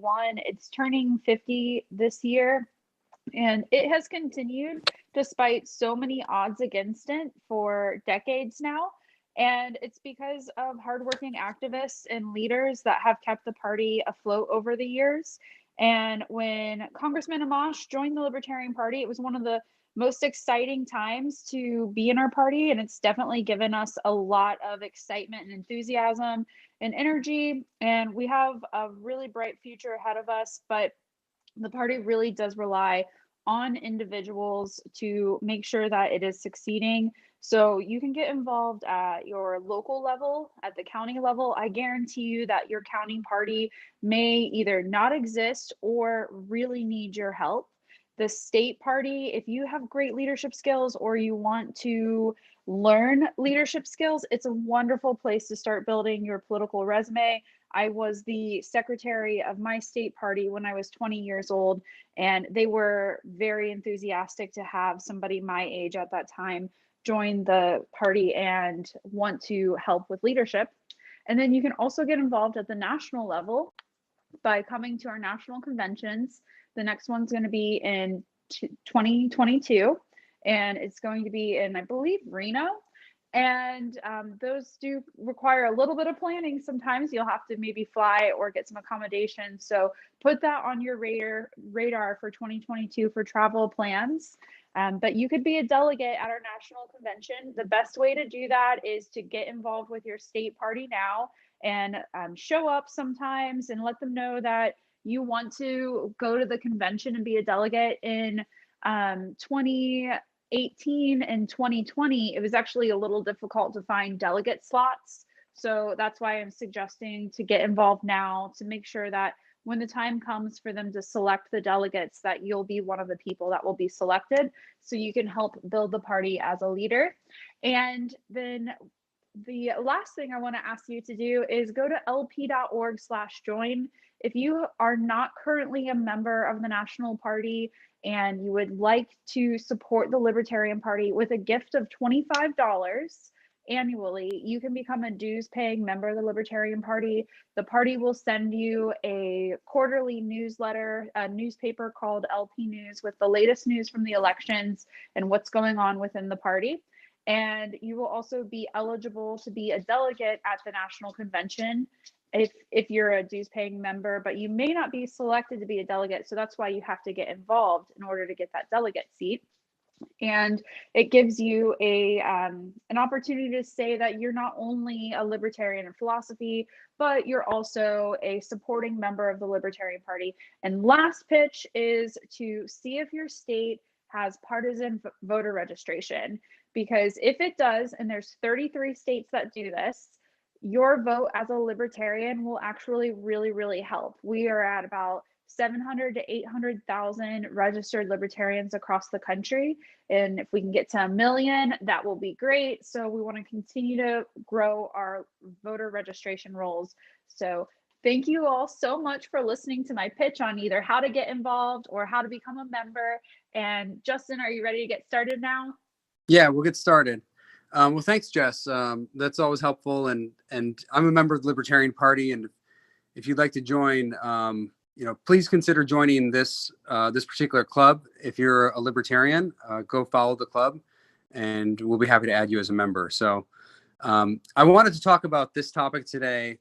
2021. It's turning 50 this year, and it has continued despite so many odds against it for decades now. And it's because of hardworking activists and leaders that have kept the party afloat over the years. And when Congressman Amash joined the Libertarian Party, it was one of the most exciting times to be in our party. And it's definitely given us a lot of excitement and enthusiasm and energy. And we have a really bright future ahead of us. But the party really does rely on individuals to make sure that it is succeeding. So you can get involved at your local level, at the county level. I guarantee you that your county party may either not exist or really need your help. The state party, if you have great leadership skills or you want to learn leadership skills, it's a wonderful place to start building your political resume. I was the secretary of my state party when I was 20 years old, and they were very enthusiastic to have somebody my age at that time join the party and want to help with leadership. And then you can also get involved at the national level by coming to our national conventions. The next one's going to be in 2022, and it's going to be in, I believe, Reno. And those do require a little bit of planning. Sometimes you'll have to maybe fly or get some accommodations. So put that on your radar for 2022 for travel plans. But you could be a delegate at our national convention. The best way to do that is to get involved with your state party now and show up sometimes and let them know that you want to go to the convention and be a delegate. In 2018 and 2020, it was actually a little difficult to find delegate slots. So that's why I'm suggesting to get involved now to make sure that when the time comes for them to select the delegates, that you'll be one of the people that will be selected so you can help build the party as a leader. And then the last thing I want to ask you to do is go to lp.org/join. If you are not currently a member of the National Party and you would like to support the Libertarian Party with a gift of $25 annually, you can become a dues-paying member of the Libertarian Party. The party will send you a quarterly newsletter, a newspaper called LP News, with the latest news from the elections and what's going on within the party. And you will also be eligible to be a delegate at the national convention if you're a dues paying member, but you may not be selected to be a delegate. So that's why you have to get involved in order to get that delegate seat. And it gives you an opportunity to say that you're not only a libertarian in philosophy, but you're also a supporting member of the Libertarian Party. And last pitch is to see if your state has partisan voter registration, because if it does, and there's 33 states that do this, your vote as a libertarian will actually really help. We are at about 700 to 800,000 registered libertarians across the country. And if we can get to 1 million, that will be great. So we want to continue to grow our voter registration rolls. So thank you all so much for listening to my pitch on either how to get involved or how to become a member. And Justin, are you ready to get started now? Yeah, we'll get started. Well, thanks, Jess. That's always helpful. And I'm a member of the Libertarian Party. And if you'd like to join, please consider joining this particular club. If you're a libertarian, go follow the club, and we'll be happy to add you as a member. So I wanted to talk about this topic today,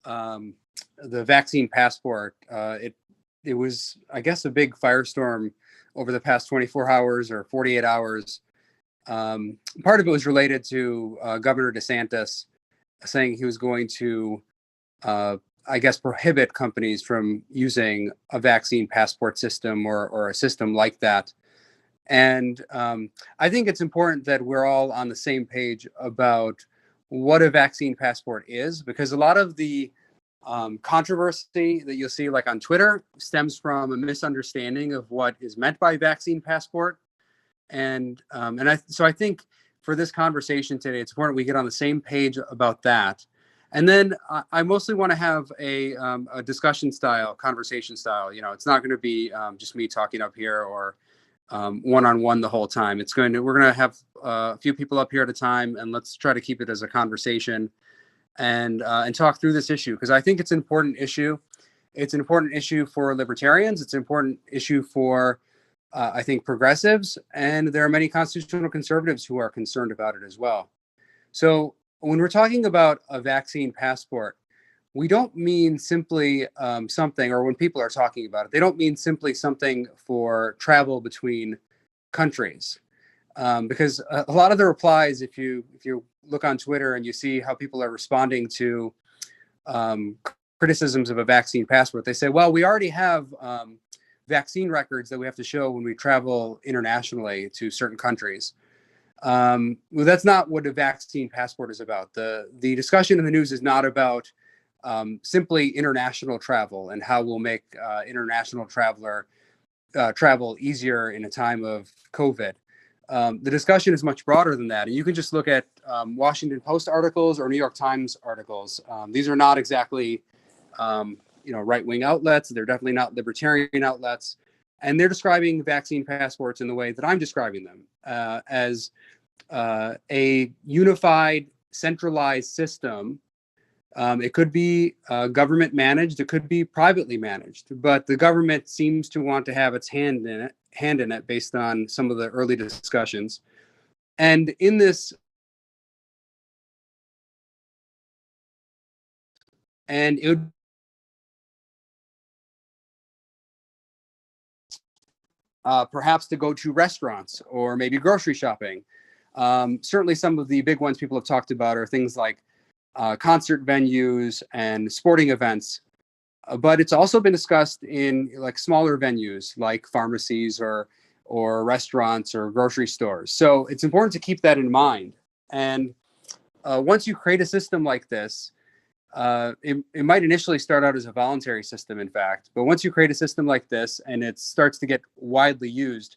the vaccine passport. It was, I guess, a big firestorm over the past 24 hours or 48 hours. Part of it was related to Governor DeSantis saying he was going to, prohibit companies from using a vaccine passport system or a system like that. And I think it's important that we're all on the same page about what a vaccine passport is, because a lot of the controversy that you'll see like on Twitter stems from a misunderstanding of what is meant by vaccine passport. So I think for this conversation today, it's important we get on the same page about that. And then I mostly want to have a discussion style, conversation style. It's not going to be just me talking up here or one-on-one the whole time. We're going to have a few people up here at a time, and let's try to keep it as a conversation and talk through this issue, because I think it's an important issue. It's an important issue for libertarians. It's an important issue for, I think, progressives. And there are many constitutional conservatives who are concerned about it as well. So when we're talking about a vaccine passport, we don't mean simply something, or when people are talking about it, they don't mean simply something for travel between countries. Because a lot of the replies, if you look on Twitter and you see how people are responding to criticisms of a vaccine passport, they say, well, we already have vaccine records that we have to show when we travel internationally to certain countries. Well, that's not what a vaccine passport is about. The discussion in the news is not about simply international travel and how we'll make international travel easier in a time of COVID. The discussion is much broader than that. And you can just look at Washington Post articles or New York Times articles. These are not exactly, right-wing outlets. They're definitely not libertarian outlets. And they're describing vaccine passports in the way that I'm describing them, as a unified, centralized system. It could be government managed. It could be privately managed. But the government seems to want to have its hand in it based on some of the early discussions. And in this, and it would perhaps to go to restaurants or maybe grocery shopping. Certainly some of the big ones people have talked about are things like concert venues and sporting events. But it's also been discussed in like smaller venues like pharmacies or restaurants or grocery stores. So it's important to keep that in mind. And once you create a system like this, it might initially start out as a voluntary system, in fact. But once you create a system like this and it starts to get widely used,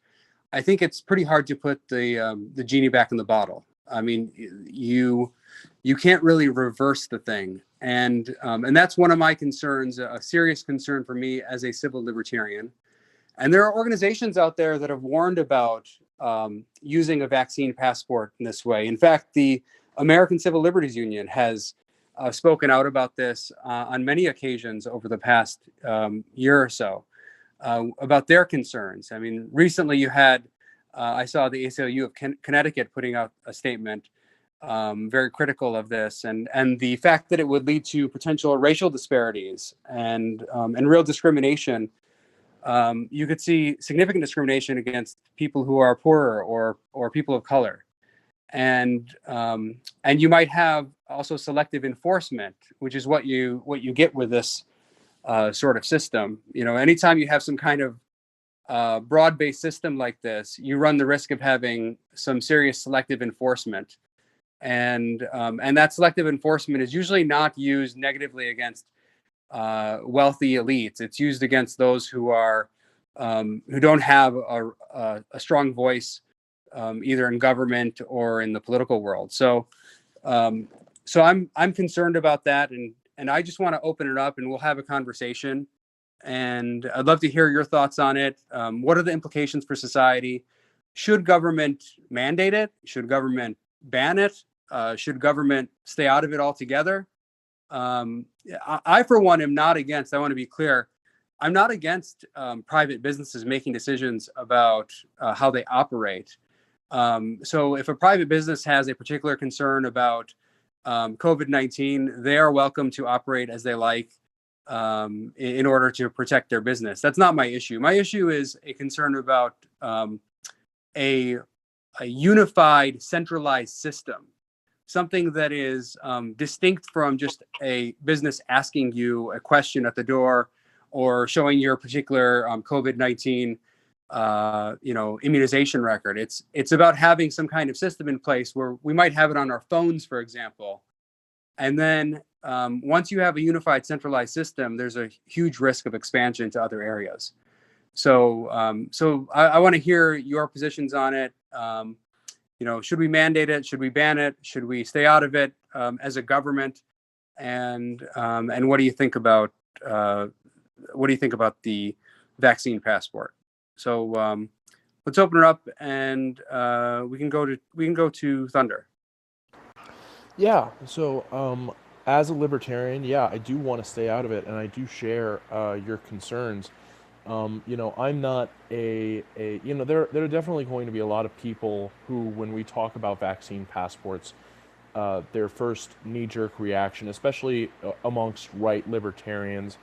I think it's pretty hard to put the genie back in the bottle. I mean, you can't really reverse the thing. And that's one of my concerns, a serious concern for me as a civil libertarian. And there are organizations out there that have warned about using a vaccine passport in this way. In fact, the American Civil Liberties Union has spoken out about this on many occasions over the past year or so about their concerns. I mean, recently you had, I saw the ACLU of Connecticut putting out a statement very critical of this and the fact that it would lead to potential racial disparities and real discrimination. You could see significant discrimination against people who are poorer or people of color. And you might have also selective enforcement, which is what you get with this sort of system. You know, anytime you have some kind of broad-based system like this, you run the risk of having some serious selective enforcement, and that selective enforcement is usually not used negatively against wealthy elites. It's used against those who are who don't have a strong voice either in government or in the political world. So I'm concerned about that, and I just want to open it up and we'll have a conversation. And I'd love to hear your thoughts on it. What are the implications for society? Should government mandate it? Should government ban it? Should government stay out of it altogether? I, for one, am not against, I want to be clear, I'm not against private businesses making decisions about how they operate. So if a private business has a particular concern about COVID-19, they are welcome to operate as they like in order to protect their business. That's not my issue. My issue is a concern about a unified, centralized system, something that is distinct from just a business asking you a question at the door or showing your particular COVID-19 immunization record. It's about having some kind of system in place where we might have it on our phones, for example. And then once you have a unified centralized system, there's a huge risk of expansion to other areas. So I want to hear your positions on it. Should we mandate it? Should we ban it? Should we stay out of it as a government? And what do you think about the vaccine passport? So let's open it up, and we can go to Thunder. Yeah. So as a libertarian, yeah, I do want to stay out of it, and I do share your concerns. I'm not there are definitely going to be a lot of people who, when we talk about vaccine passports, their first knee-jerk reaction, especially amongst right libertarians,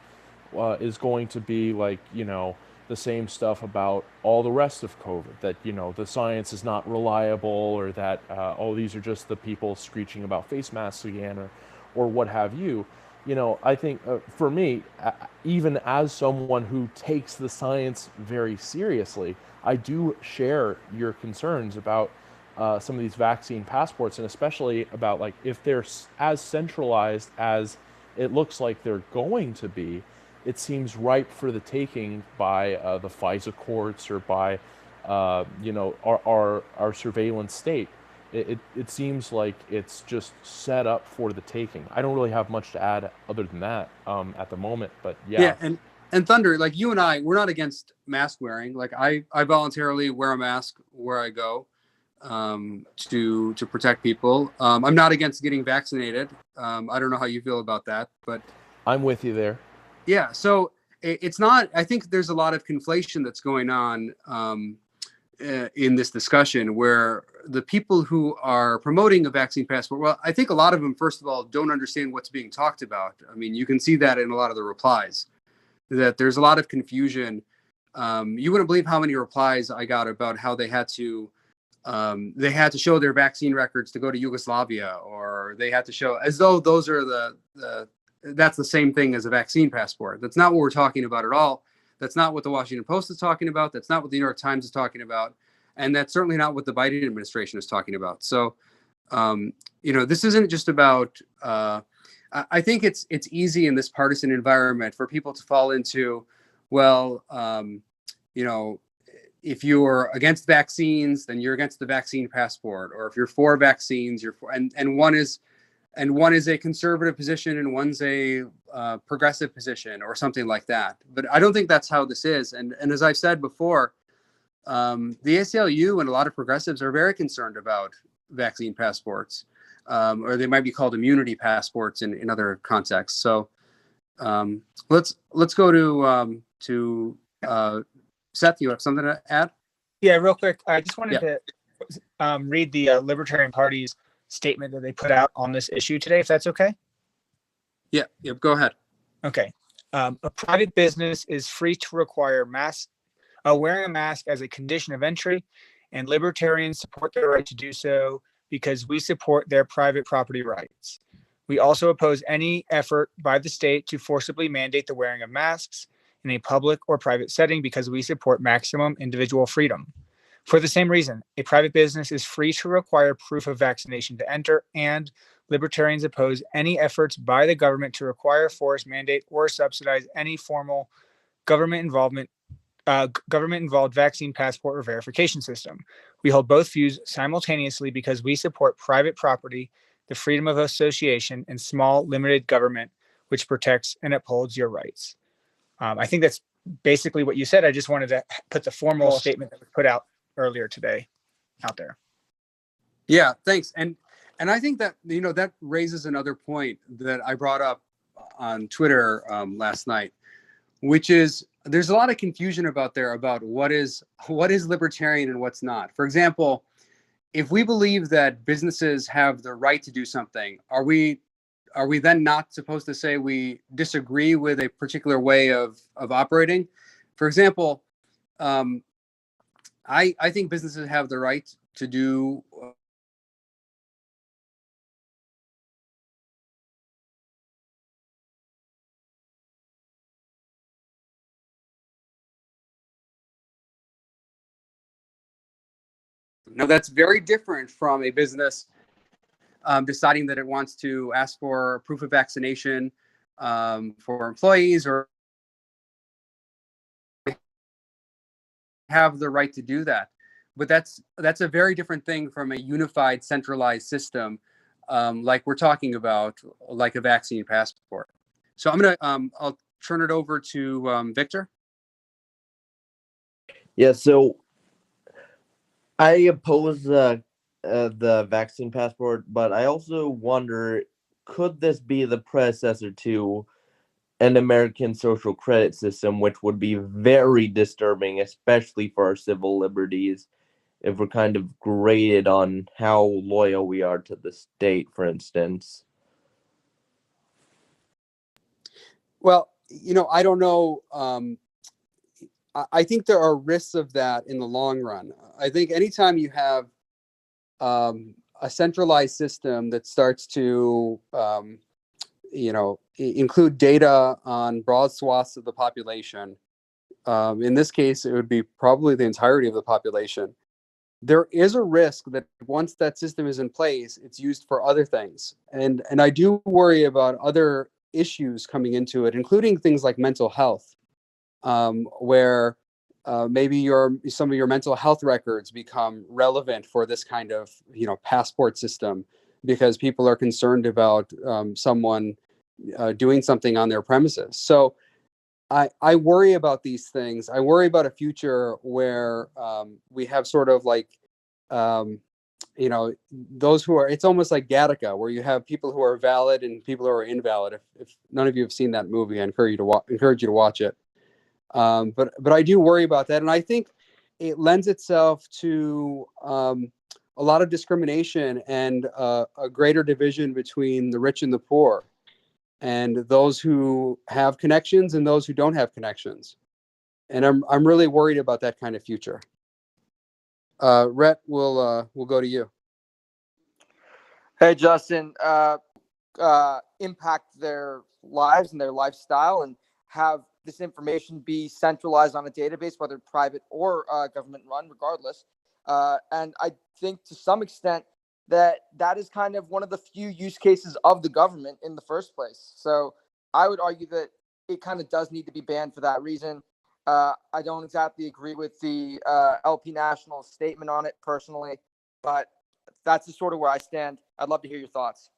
is going to be like, the same stuff about all the rest of COVID, that, the science is not reliable, or that, these are just the people screeching about face masks again, or what have you. I think for me, even as someone who takes the science very seriously, I do share your concerns about some of these vaccine passports, and especially about, like, if they're as centralized as it looks like they're going to be, it seems ripe for the taking by the FISA courts, or by our surveillance state. It seems like it's just set up for the taking. I don't really have much to add other than that at the moment, but yeah. And Thunder, like, you and I, we're not against mask wearing. Like, I voluntarily wear a mask where I go to protect people. I'm not against getting vaccinated. I don't know how you feel about that, but I'm with you there. Yeah, so it's not. I think there's a lot of conflation that's going on in this discussion, where the people who are promoting a vaccine passport, well, I think a lot of them, first of all, don't understand what's being talked about. I mean, you can see that in a lot of the replies, that there's a lot of confusion. You wouldn't believe how many replies I got about how they had to show their vaccine records to go to Yugoslavia, or they had to show, as though those are that's the same thing as a vaccine passport. That's not what we're talking about at all. That's not what the Washington Post is talking about. That's not what the New York Times is talking about. And that's certainly not what the Biden administration is talking about. So, this isn't just about, I think it's easy in this partisan environment for people to fall into, well, if you're against vaccines, then you're against the vaccine passport, or if you're for vaccines, you're for, and one is a conservative position and one's a progressive position, or something like that. But I don't think that's how this is. And as I've said before, the ACLU and a lot of progressives are very concerned about vaccine passports, or they might be called immunity passports in other contexts. So let's go to Seth. You have something to add? Yeah, real quick. I just wanted to read the Libertarian Party's statement that they put out on this issue today, if that's okay. Yeah, go ahead. Okay. A private business is free to require wearing a mask as a condition of entry, and libertarians support their right to do so because we support their private property rights. We also oppose any effort by the state to forcibly mandate the wearing of masks in a public or private setting because we support maximum individual freedom. For the same reason, a private business is free to require proof of vaccination to enter, and libertarians oppose any efforts by the government to require, force, mandate, or subsidize any formal government-involved vaccine passport or verification system. We hold both views simultaneously because we support private property, the freedom of association, and small, limited government, which protects and upholds your rights. I think that's basically what you said. I just wanted to put the formal statement that was put out earlier today out there. Yeah, thanks. And I think that, that raises another point that I brought up on Twitter last night, which is there's a lot of confusion about what is libertarian and what's not. For example, if we believe that businesses have the right to do something, are we then not supposed to say we disagree with a particular way of operating? For example, I think businesses have the right to do now, that's very different from a business deciding that it wants to ask for proof of vaccination for employees, or have the right to do that. But that's a very different thing from a unified, centralized system like we're talking about, like a vaccine passport. So I'll turn it over to Victor. Yeah, so I oppose the vaccine passport, but I also wonder, could this be the predecessor to an American social credit system, which would be very disturbing, especially for our civil liberties, if we're kind of graded on how loyal we are to the state, for instance? Well, I don't know. I think there are risks of that in the long run. I think anytime you have a centralized system that starts to include data on broad swaths of the population. In this case, it would be probably the entirety of the population. There is a risk that once that system is in place, it's used for other things. And I do worry about other issues coming into it, including things like mental health, where maybe some of your mental health records become relevant for this kind of passport system, because people are concerned about someone doing something on their premises. So I worry about these things. I worry about a future where we have sort of like, those who are, it's almost like Gattaca, where you have people who are valid and people who are invalid. If none of you have seen that movie, I encourage you to watch it. But I do worry about that. And I think it lends itself to a lot of discrimination and a greater division between the rich and the poor, and those who have connections and those who don't have connections. And I'm really worried about that kind of future. Rhett, we'll go to you. Hey, Justin, impact their lives and their lifestyle and have this information be centralized on a database, whether private or government run, regardless. And I think to some extent that is kind of one of the few use cases of the government in the first place. So I would argue that it kind of does need to be banned for that reason. I don't exactly agree with the LP National statement on it personally, but that's the sort of where I stand. I'd love to hear your thoughts.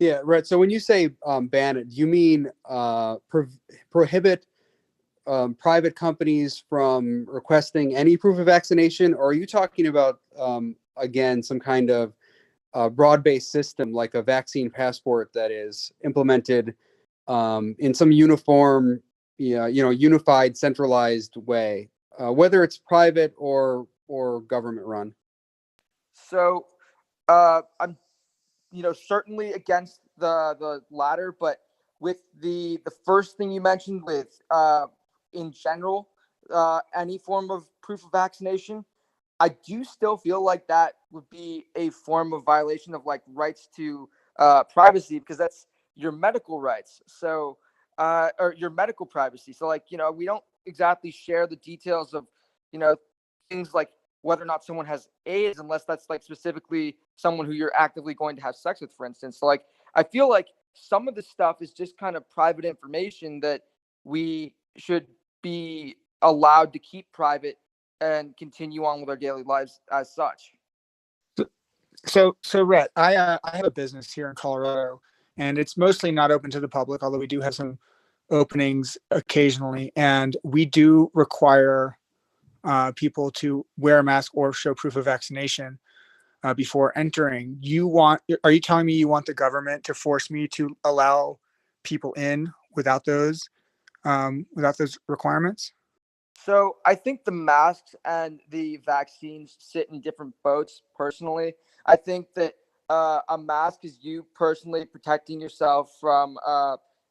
Yeah, right. So when you say ban it, do you mean prohibit private companies from requesting any proof of vaccination, or are you talking about again some kind of broad-based system like a vaccine passport that is implemented in some uniform, unified, centralized way, whether it's private or government run? So I'm certainly against the latter, but with the first thing you mentioned with in general any form of proof of vaccination, I do still feel like that would be a form of violation of like rights to privacy, because that's your medical rights. So or your medical privacy. So like, we don't exactly share the details of, things like whether or not someone has AIDS, unless that's like specifically someone who you're actively going to have sex with, for instance. So like, I feel like some of the stuff is just kind of private information that we should be allowed to keep private and continue on with our daily lives as such. So Rhett, I have a business here in Colorado, and it's mostly not open to the public, although we do have some openings occasionally, and we do require people to wear a mask or show proof of vaccination before entering. Are you telling me you want the government to force me to allow people in without those requirements? So I think the masks and the vaccines sit in different boats. Personally, I think that a mask is you personally protecting yourself from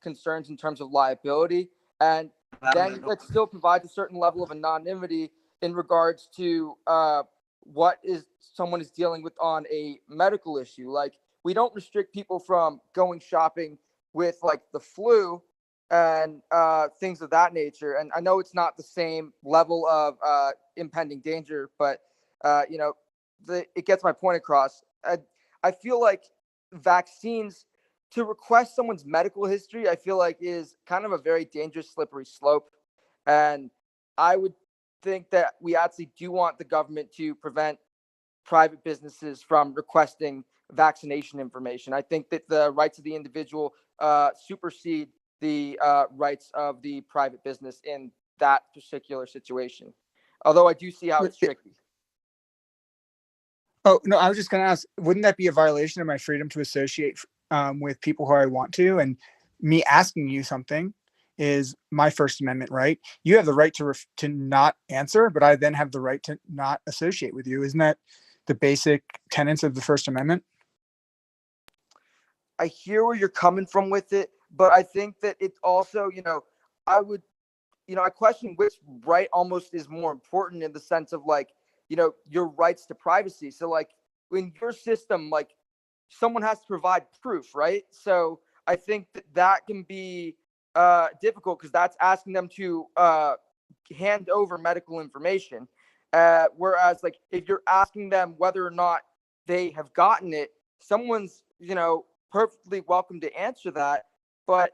concerns in terms of liability, and then that still provides a certain level of anonymity in regards to what is someone is dealing with on a medical issue. Like, we don't restrict people from going shopping with like the flu and things of that nature. And I know it's not the same level of impending danger, but it gets my point across. I feel like vaccines, to request someone's medical history, I feel like is kind of a very dangerous, slippery slope. And I would think that we actually do want the government to prevent private businesses from requesting vaccination information. I think that the rights of the individual supersede the rights of the private business in that particular situation. Although I do see how it's tricky. Oh, no, I was just going to ask, wouldn't that be a violation of my freedom to associate with people who I want to, and me asking you something is my First Amendment right. You have the right to not answer, but I then have the right to not associate with you. Isn't that the basic tenets of the First Amendment? I hear where you're coming from with it, but I think that it's also, I would, I question which right almost is more important in the sense of like, your rights to privacy. So like in your system, like someone has to provide proof, right? So I think that can be difficult because that's asking them to hand over medical information. Whereas like if you're asking them whether or not they have gotten it, someone's, perfectly welcome to answer that. But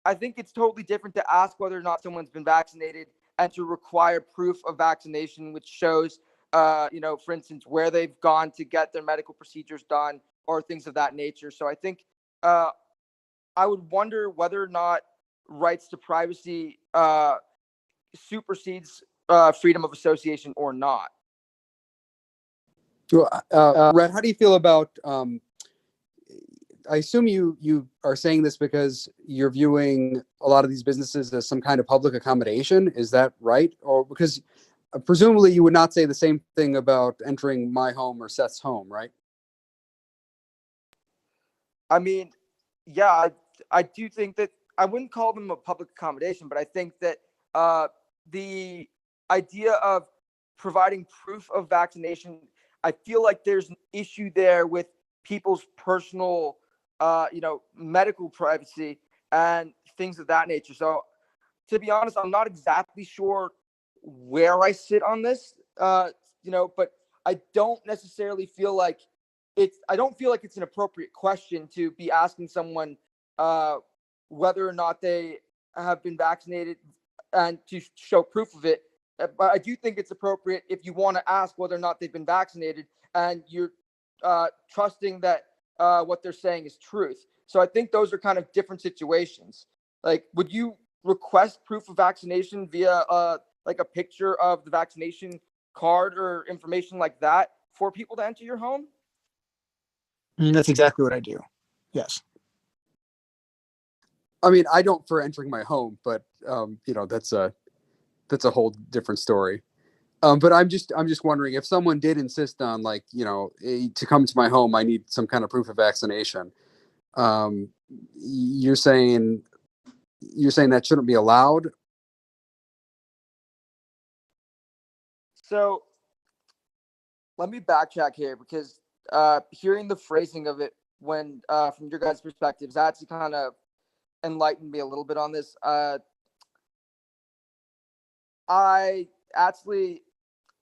I think it's totally different to ask whether or not someone's been vaccinated and to require proof of vaccination, which shows, for instance, where they've gone to get their medical procedures done or things of that nature. So I think I would wonder whether or not rights to privacy supersedes freedom of association or not. Rhett, how do you feel about I assume you are saying this because you're viewing a lot of these businesses as some kind of public accommodation. Is that right? Or because presumably you would not say the same thing about entering my home or Seth's home, right? I mean, yeah, I do think that I wouldn't call them a public accommodation, but I think that the idea of providing proof of vaccination, I feel like there's an issue there with people's personal medical privacy and things of that nature. So to be honest, I'm not exactly sure where I sit on this, but I don't necessarily feel like I don't feel like it's an appropriate question to be asking someone whether or not they have been vaccinated and to show proof of it. But I do think it's appropriate if you want to ask whether or not they've been vaccinated and you're trusting that what they're saying is truth. So I think those are kind of different situations. Like, would you request proof of vaccination via like a picture of the vaccination card or information like that for people to enter your home? That's exactly what I do. Yes. I mean, I don't for entering my home, but that's a whole different story. But I'm just wondering if someone did insist on to come to my home, I need some kind of proof of vaccination. You're saying that shouldn't be allowed? So let me backtrack here because hearing the phrasing of it when from your guys' perspectives, that's kind of enlightened me a little bit on this.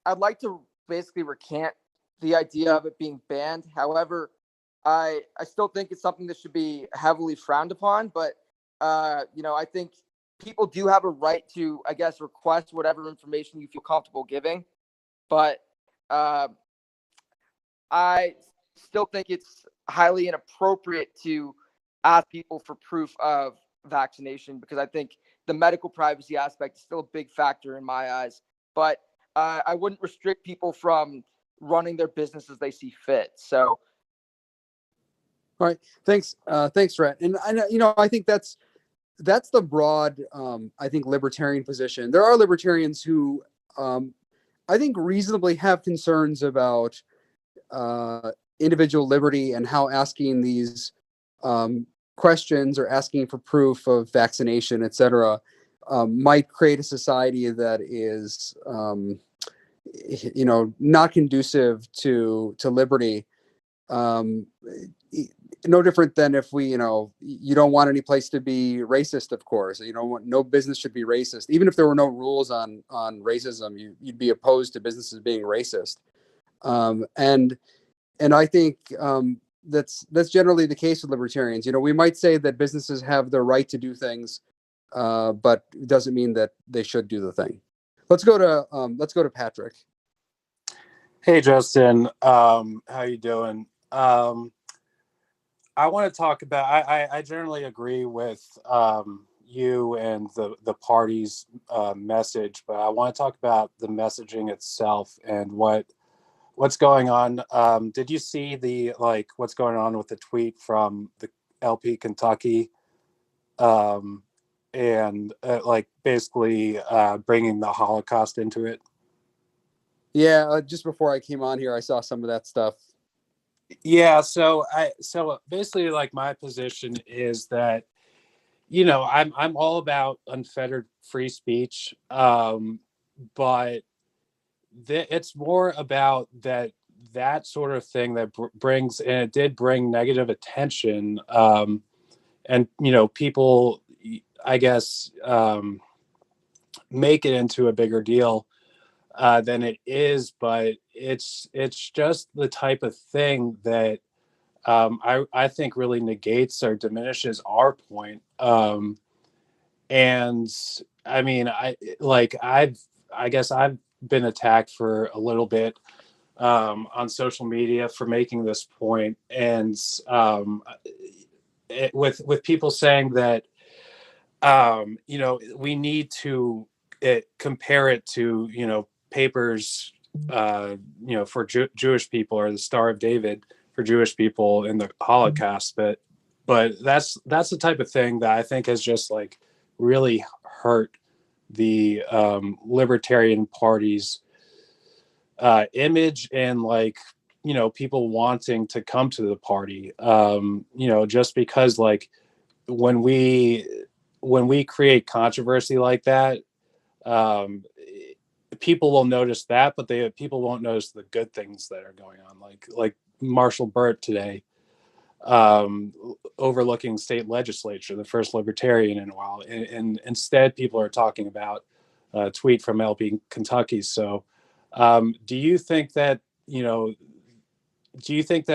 I'd like to basically recant the idea of it being banned. However, I still think it's something that should be heavily frowned upon. But I think people do have a right to, I guess, request whatever information you feel comfortable giving. But I still think it's highly inappropriate to ask people for proof of vaccination because I think the medical privacy aspect is still a big factor in my eyes. But I wouldn't restrict people from running their business as they see fit. So, all right, thanks, Rhett. And I think that's the broad, I think, libertarian position. There are libertarians who, I think, reasonably have concerns about individual liberty and how asking these questions or asking for proof of vaccination, etc., might create a society that is, not conducive to liberty. No different than if you don't want any place to be racist, of course. You don't want, no business should be racist. Even if there were no rules on racism, you'd be opposed to businesses being racist. And I think that's generally the case with libertarians. We might say that businesses have the right to do things, but it doesn't mean that they should do the thing. Let's go to Patrick. Hey, Justin. How you doing? I want to talk about. I generally agree with you and the party's message, but I want to talk about the messaging itself and what's going on. Did you see what's going on with the tweet from the LP Kentucky, and like basically bringing the Holocaust into it. Yeah, just before I came on here, I saw some of that stuff. Yeah, so basically, like, my position is that, you know, I'm all about unfettered free speech, but it's more about that sort of thing that brings, and it did bring negative attention, and, you know, people, I guess, make it into a bigger deal than it is, but it's just the type of thing that I think really negates or diminishes our point. And I mean, I guess I've been attacked for a little bit on social media for making this point, and with people saying that, you know, we need to compare it to, you know, papers, you know, for Jewish people, or the Star of David for Jewish people in the Holocaust. But that's the type of thing that I think has just, like, really hurt the Libertarian Party's image, and, like, you know, people wanting to come to the party, you know, just because, like, when we create controversy like that, um, people will notice that, but people won't notice the good things that are going on, like Marshall Burt today, overlooking state legislature, the first Libertarian in a while, and instead people are talking about a tweet from LP Kentucky. So, do you think that, you know,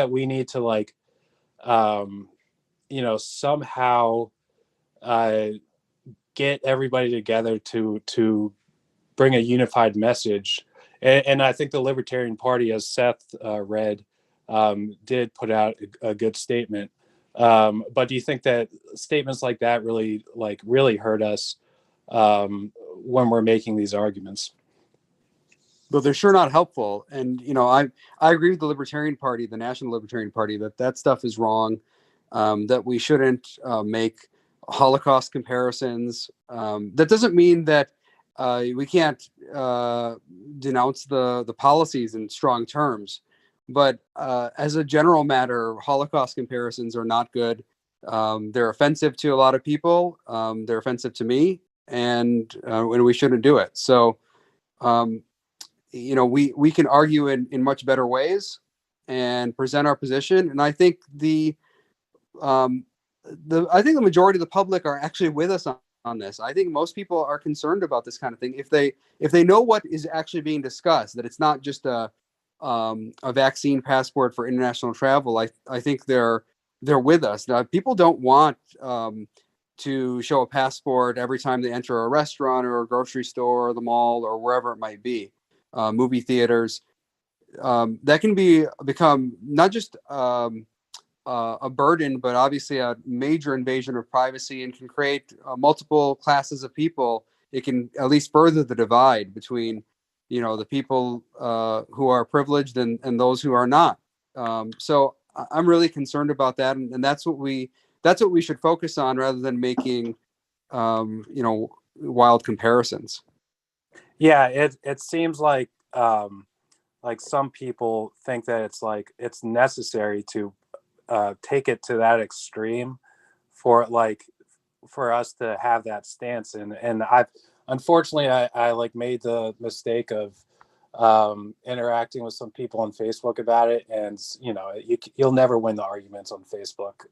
we need to, like, you know, somehow get everybody together to bring a unified message? And I think the Libertarian Party, as Seth read, did put out a good statement. But do you think that statements like that really hurt us when we're making these arguments? But they're sure not helpful. And, you know, I agree with the Libertarian Party, the National Libertarian Party, that stuff is wrong, that we shouldn't make Holocaust comparisons. That doesn't mean that we can't denounce the policies in strong terms. But as a general matter, Holocaust comparisons are not good. They're offensive to a lot of people. They're offensive to me, and we shouldn't do it. So, you know, we can argue in much better ways and present our position. And I think I think the majority of the public are actually with us on this. I think most people are concerned about this kind of thing. If they know what is actually being discussed, that it's not just a vaccine passport for international travel, I think they're with us. Now, people don't want to show a passport every time they enter a restaurant or a grocery store or the mall or wherever it might be, movie theaters. That can become not just a burden, but obviously a major invasion of privacy, and can create multiple classes of people. It can at least further the divide between, you know, the people who are privileged and those who are not. So I'm really concerned about that, and that's what we should focus on, rather than making you know, wild comparisons. Yeah, it seems like some people think that it's necessary to take it to that extreme for us to have that stance. And unfortunately I like made the mistake of interacting with some people on Facebook about it, and, you know, you'll never win the arguments on Facebook,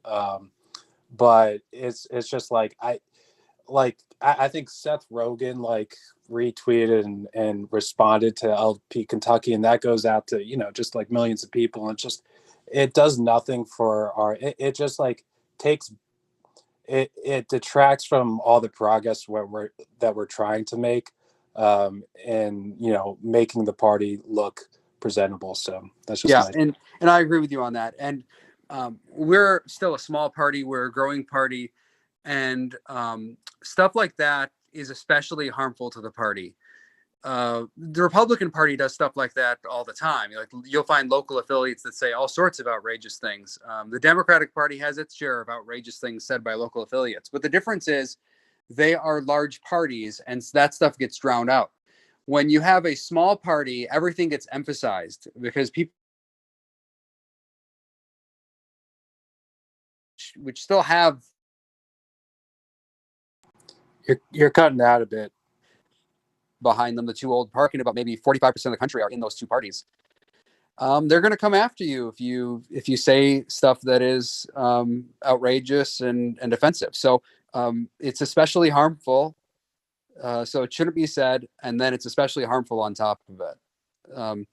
but it's just like I think Seth Rogen, like, retweeted and responded to LP Kentucky, and that goes out to, you know, just like millions of people, and it does nothing for it just, like, takes it detracts from all the progress that we're trying to make, and, you know, making the party look presentable. So that's just and I agree with you on that. And we're still a small party, we're a growing party, and stuff like that is especially harmful to the party. the Republican Party does stuff like that all the time. Like, you'll find local affiliates that say all sorts of outrageous things. The Democratic Party has its share of outrageous things said by local affiliates, but the difference is they are large parties, and that stuff gets drowned out. When you have a small party, everything gets emphasized because people, which still have, you're cutting out a bit behind them, the two old parking, about maybe 45% of the country are in those two parties. They're going to come after you if you say stuff that is outrageous and offensive. So it's especially harmful. So it shouldn't be said, and then it's especially harmful on top of it.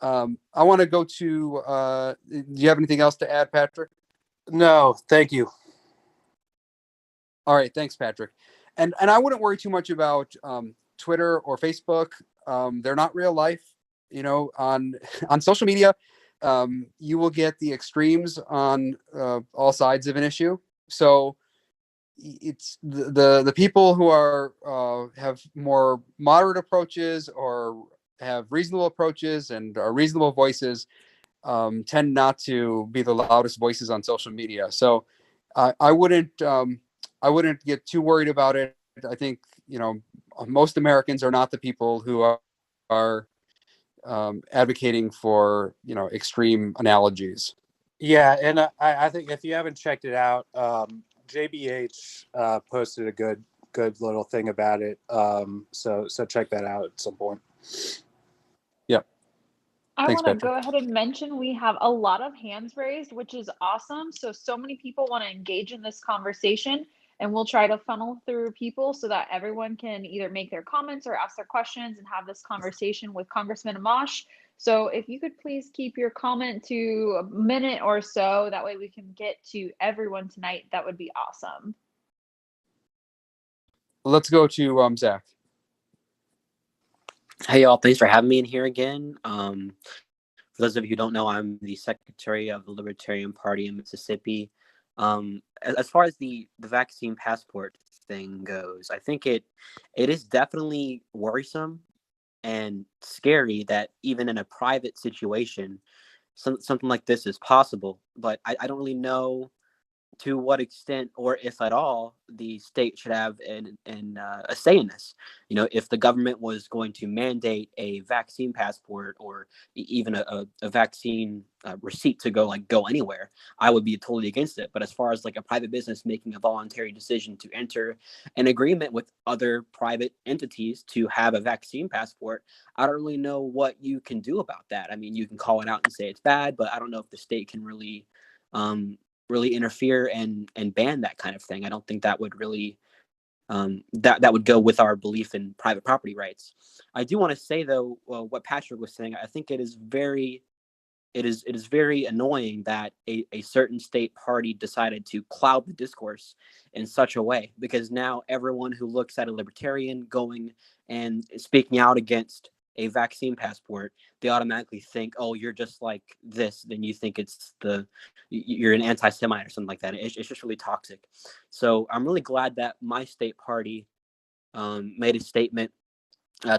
I want to go to. Do you have anything else to add, Patrick? No, thank you. All right, thanks, Patrick. And I wouldn't worry too much about Twitter or Facebook. They're not real life. You know, on social media, you will get the extremes on all sides of an issue. So it's the people who are have more moderate approaches or have reasonable approaches and are reasonable voices tend not to be the loudest voices on social media. So I wouldn't get too worried about it. I think, you know, most Americans are not the people who are advocating for, you know, extreme analogies. Yeah, and I think if you haven't checked it out, JBH posted a good little thing about it. So check that out at some point. Yep. I Thanks, want to Patrick. go ahead and mention we have a lot of hands raised, which is awesome. So many people want to engage in this conversation, and we'll try to funnel through people so that everyone can either make their comments or ask their questions and have this conversation with Congressman Amash. So if you could please keep your comment to a minute or so, that way we can get to everyone tonight, that would be awesome. Let's go to Zach. Hey y'all, thanks for having me in here again. For those of you who don't know, I'm the secretary of the Libertarian Party in Mississippi. As far as the vaccine passport thing goes, I think it is definitely worrisome and scary that even in a private situation, something like this is possible. But I don't really know to what extent, or if at all, the state should have a say in this. You know, if the government was going to mandate a vaccine passport or even a vaccine receipt to go anywhere, I would be totally against it. But as far as like a private business making a voluntary decision to enter an agreement with other private entities to have a vaccine passport, I don't really know what you can do about that. I mean, you can call it out and say it's bad, but I don't know if the state can really interfere and ban that kind of thing. I don't think that would really that would go with our belief in private property rights. I do want to say though, what Patrick was saying, I think it is very annoying that a certain state party decided to cloud the discourse in such a way, because now everyone who looks at a libertarian going and speaking out against a vaccine passport, they automatically think, oh, you're just like this, then you think you're an anti-Semite or something like that. It's just really toxic. So I'm really glad that my state party made a statement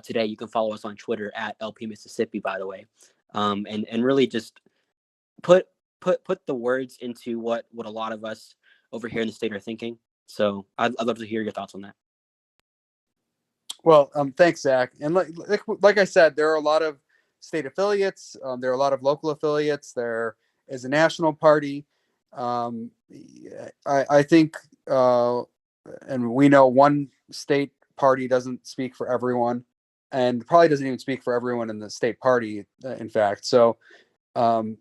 today. You can follow us on Twitter at LP Mississippi, by the way, and really just put the words into what a lot of us over here in the state are thinking. So I'd love to hear your thoughts on that. Well, thanks, Zach. And like I said, there are a lot of state affiliates. There are a lot of local affiliates. There is a national party. I think, and we know one state party doesn't speak for everyone, and probably doesn't even speak for everyone in the state party, in fact. So, people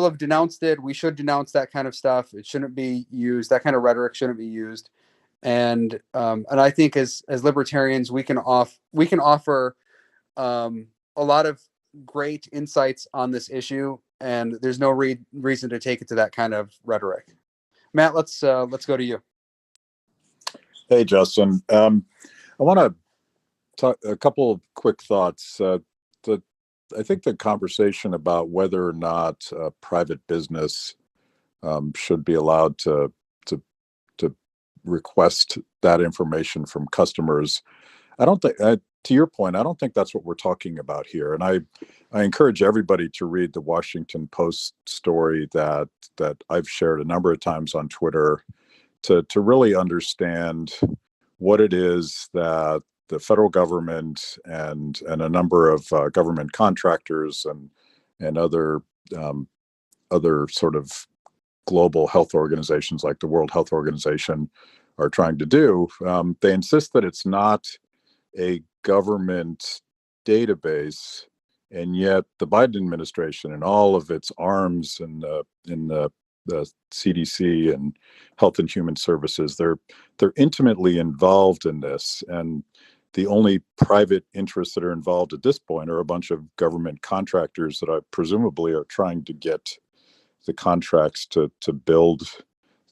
have denounced it. We should denounce that kind of stuff. It shouldn't be used. That kind of rhetoric shouldn't be used. And I think as libertarians, we can offer a lot of great insights on this issue, and there's no reason to take it to that kind of rhetoric. Matt, let's go to you. Hey, Justin. I want to talk a couple of quick thoughts. I think the conversation about whether or not private business should be allowed to request that information from customers. I don't think, to your point, I don't think that's what we're talking about here. And I encourage everybody to read the Washington Post story that I've shared a number of times on Twitter to really understand what it is that the federal government and a number of government contractors and other sort of global health organizations like the World Health Organization are trying to do. They insist that it's not a government database, and yet the Biden administration and all of its arms in the CDC and Health and Human Services, they're intimately involved in this, and the only private interests that are involved at this point are a bunch of government contractors that presumably are trying to get the contracts to build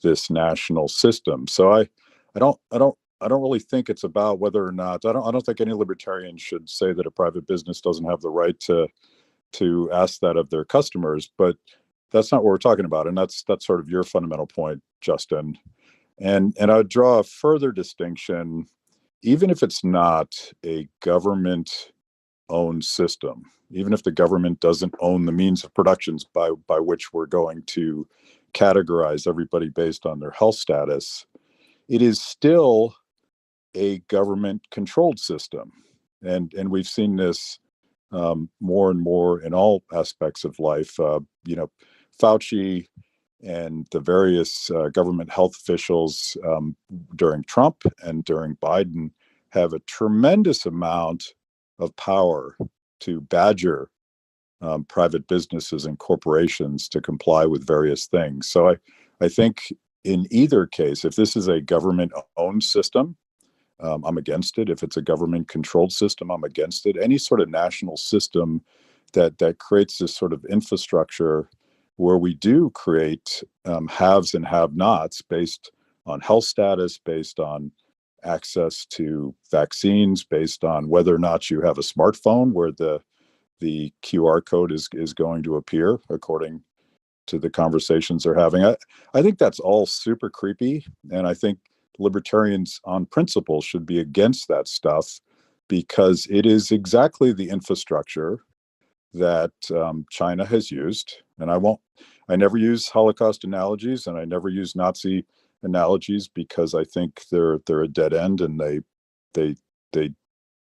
this national system. So I don't really think it's about whether or not, I don't think any libertarian should say that a private business doesn't have the right to ask that of their customers, but that's not what we're talking about. And that's sort of your fundamental point, Justin. And I would draw a further distinction, even if it's not a government owned system, even if the government doesn't own the means of productions by which we're going to categorize everybody based on their health status, it is still a government controlled system. And we've seen this more and more in all aspects of life. Fauci and the various government health officials during Trump and during Biden have a tremendous amount of power to badger private businesses and corporations to comply with various things. So I think in either case, if this is a government-owned system, I'm against it. If it's a government-controlled system, I'm against it. Any sort of national system that creates this sort of infrastructure where we do create haves and have-nots based on health status, based on access to vaccines, based on whether or not you have a smartphone where the QR code is going to appear according to the conversations they're having. I think that's all super creepy, and I think libertarians on principle should be against that stuff because it is exactly the infrastructure that China has used. And I never use Holocaust analogies and I never use Nazi analogies because I think they're a dead end and they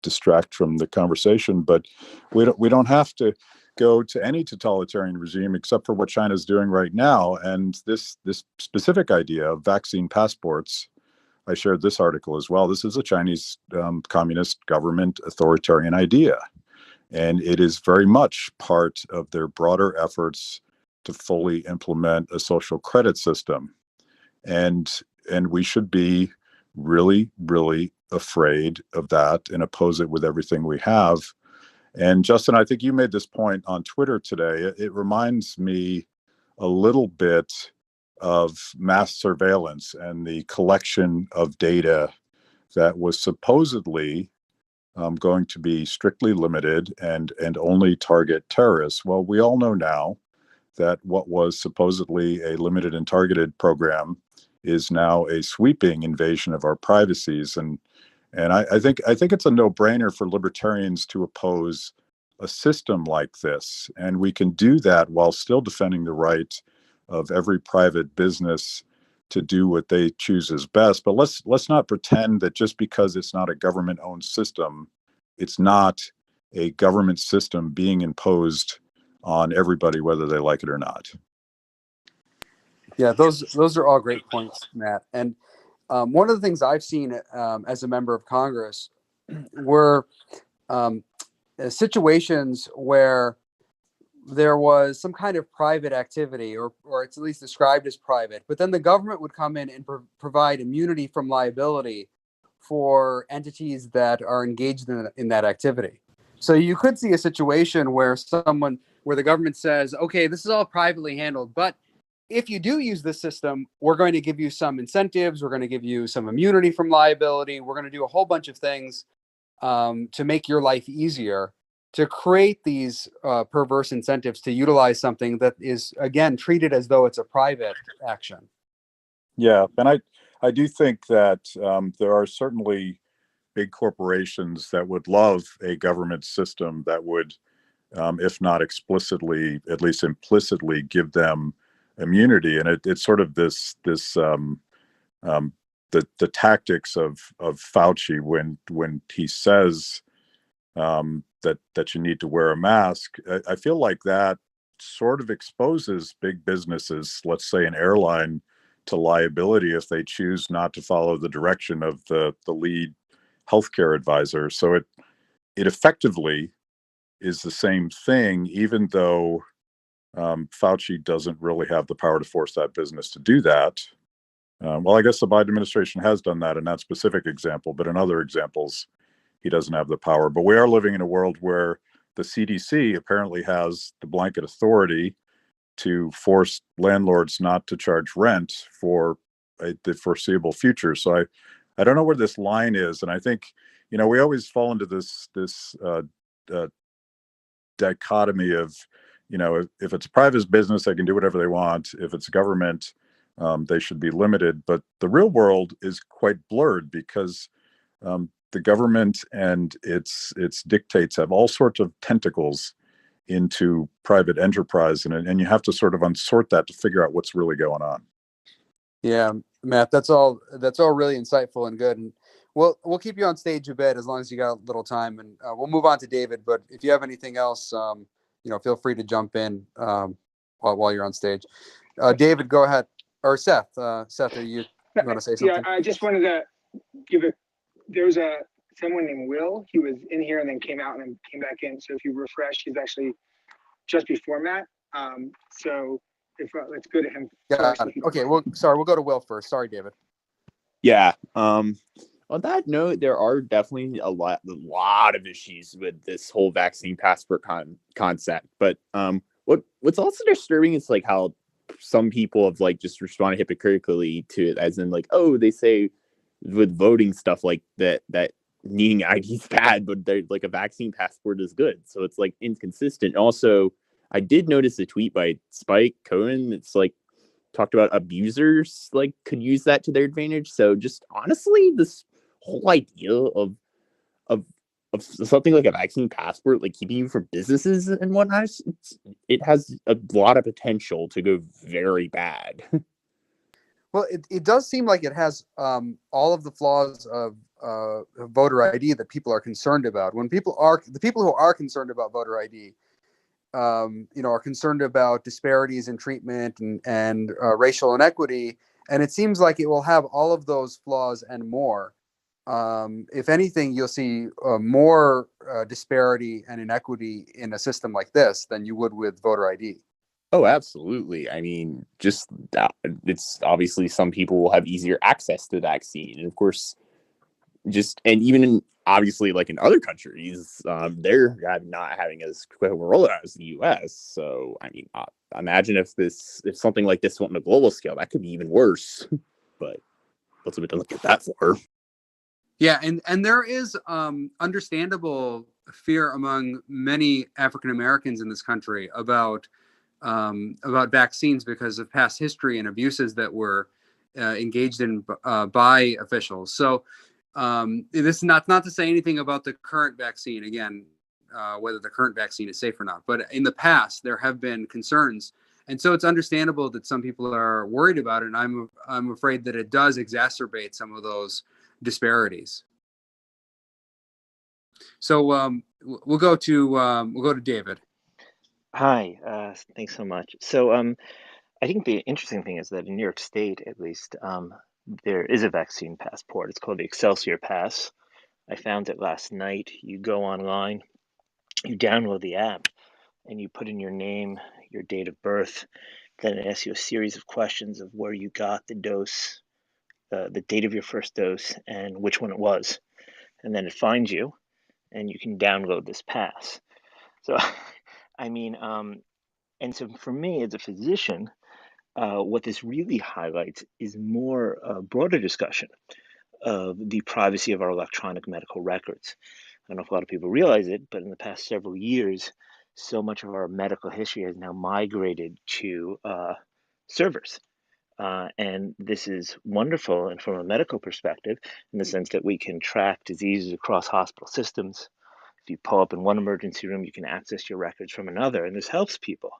distract from the conversation. But we don't have to go to any totalitarian regime except for what China's doing right now. And this specific idea of vaccine passports, I shared this article as well. This is a Chinese communist government authoritarian idea. And it is very much part of their broader efforts to fully implement a social credit system. And we should be really, really afraid of that and oppose it with everything we have. And Justin, I think you made this point on Twitter today. It reminds me a little bit of mass surveillance and the collection of data that was supposedly going to be strictly limited and only target terrorists. Well, we all know now that what was supposedly a limited and targeted program is now a sweeping invasion of our privacies. And I think it's a no-brainer for libertarians to oppose a system like this. And we can do that while still defending the right of every private business to do what they choose as best. But let's not pretend that just because it's not a government-owned system, it's not a government system being imposed on everybody, whether they like it or not. Yeah, those are all great points, Matt. And one of the things I've seen as a member of Congress were situations where there was some kind of private activity, or it's at least described as private, but then the government would come in and provide immunity from liability for entities that are engaged in that activity. So you could see a situation where the government says, okay, this is all privately handled, but if you do use this system, we're going to give you some incentives, we're going to give you some immunity from liability, we're going to do a whole bunch of things to make your life easier, to create these perverse incentives to utilize something that is, again, treated as though it's a private action. Yeah, and I I do think that there are certainly big corporations that would love a government system that would, if not explicitly, at least implicitly, give them immunity. And it's sort of um, the tactics of Fauci when he says that you need to wear a mask. I feel like that sort of exposes big businesses, let's say an airline, to liability if they choose not to follow the direction of the lead healthcare advisor. So it effectively is the same thing, even though Fauci doesn't really have the power to force that business to do that. Well, I guess the Biden administration has done that in that specific example, but in other examples, he doesn't have the power. But we are living in a world where the CDC apparently has the blanket authority to force landlords not to charge rent for the foreseeable future. So I don't know where this line is, and I think we always fall into this dichotomy of if it's a private business, they can do whatever they want. If it's government, they should be limited. But the real world is quite blurred because the government and its dictates have all sorts of tentacles into private enterprise, and you have to sort of unsort that to figure out what's really going on. Yeah, Matt, that's all really insightful and good. And we'll keep you on stage a bit as long as you got a little time, and we'll move on to David. But if you have anything else, feel free to jump in while you're on stage. David, go ahead. Or Seth, are you want to say something? Yeah, I just wanted to give it. There was someone named Will. He was in here and then came out and then came back in. So if you refresh, he's actually just before Matt. So if let's go to him first. Okay. Well, sorry, we'll go to Will first. Sorry, David. Yeah. On that note, there are definitely a lot of issues with this whole vaccine passport concept. But what's also disturbing is like how some people have like just responded hypocritically to it, as in like, oh, they say with voting stuff like that needing ID is bad, but they're like a vaccine passport is good. So it's like inconsistent. Also, I did notice a tweet by Spike Cohen. It's like talked about abusers like could use that to their advantage. So just honestly, this whole idea of something like a vaccine passport, like keeping you from businesses and whatnot, it has a lot of potential to go very bad. Well, it does seem like it has all of the flaws of voter ID that people are concerned about. When the people who are concerned about voter ID, are concerned about disparities in treatment and racial inequity, and it seems like it will have all of those flaws and more. If anything, you'll see more disparity and inequity in a system like this than you would with voter ID. Oh, absolutely. I mean, just it's obviously some people will have easier access to the vaccine. And of course, and even obviously like in other countries, they're not having as quick a rollout as the US. So, I mean, imagine if something like this went on a global scale, that could be even worse. But what's it to look at that for? Yeah, and there is understandable fear among many African Americans in this country about vaccines because of past history and abuses that were engaged in by officials. So this is not to say anything about the current vaccine, again, whether the current vaccine is safe or not. But in the past, there have been concerns. And so it's understandable that some people are worried about it. And I'm afraid that it does exacerbate some of those disparities. So we'll go to David. Hi, thanks so much. So I think the interesting thing is that in New York State, at least, there is a vaccine passport. It's called the Excelsior Pass. I found it last night. You go online, you download the app, and you put in your name, your date of birth. Then it asks you a series of questions of where you got the dose, the date of your first dose, and which one it was. And then it finds you, and you can download this pass. So, I mean, and so for me as a physician, what this really highlights is more broader discussion of the privacy of our electronic medical records. I don't know if a lot of people realize it, but in the past several years, so much of our medical history has now migrated to servers. And this is wonderful, and from a medical perspective, in the sense that we can track diseases across hospital systems. If you pull up in one emergency room, you can access your records from another, and this helps people.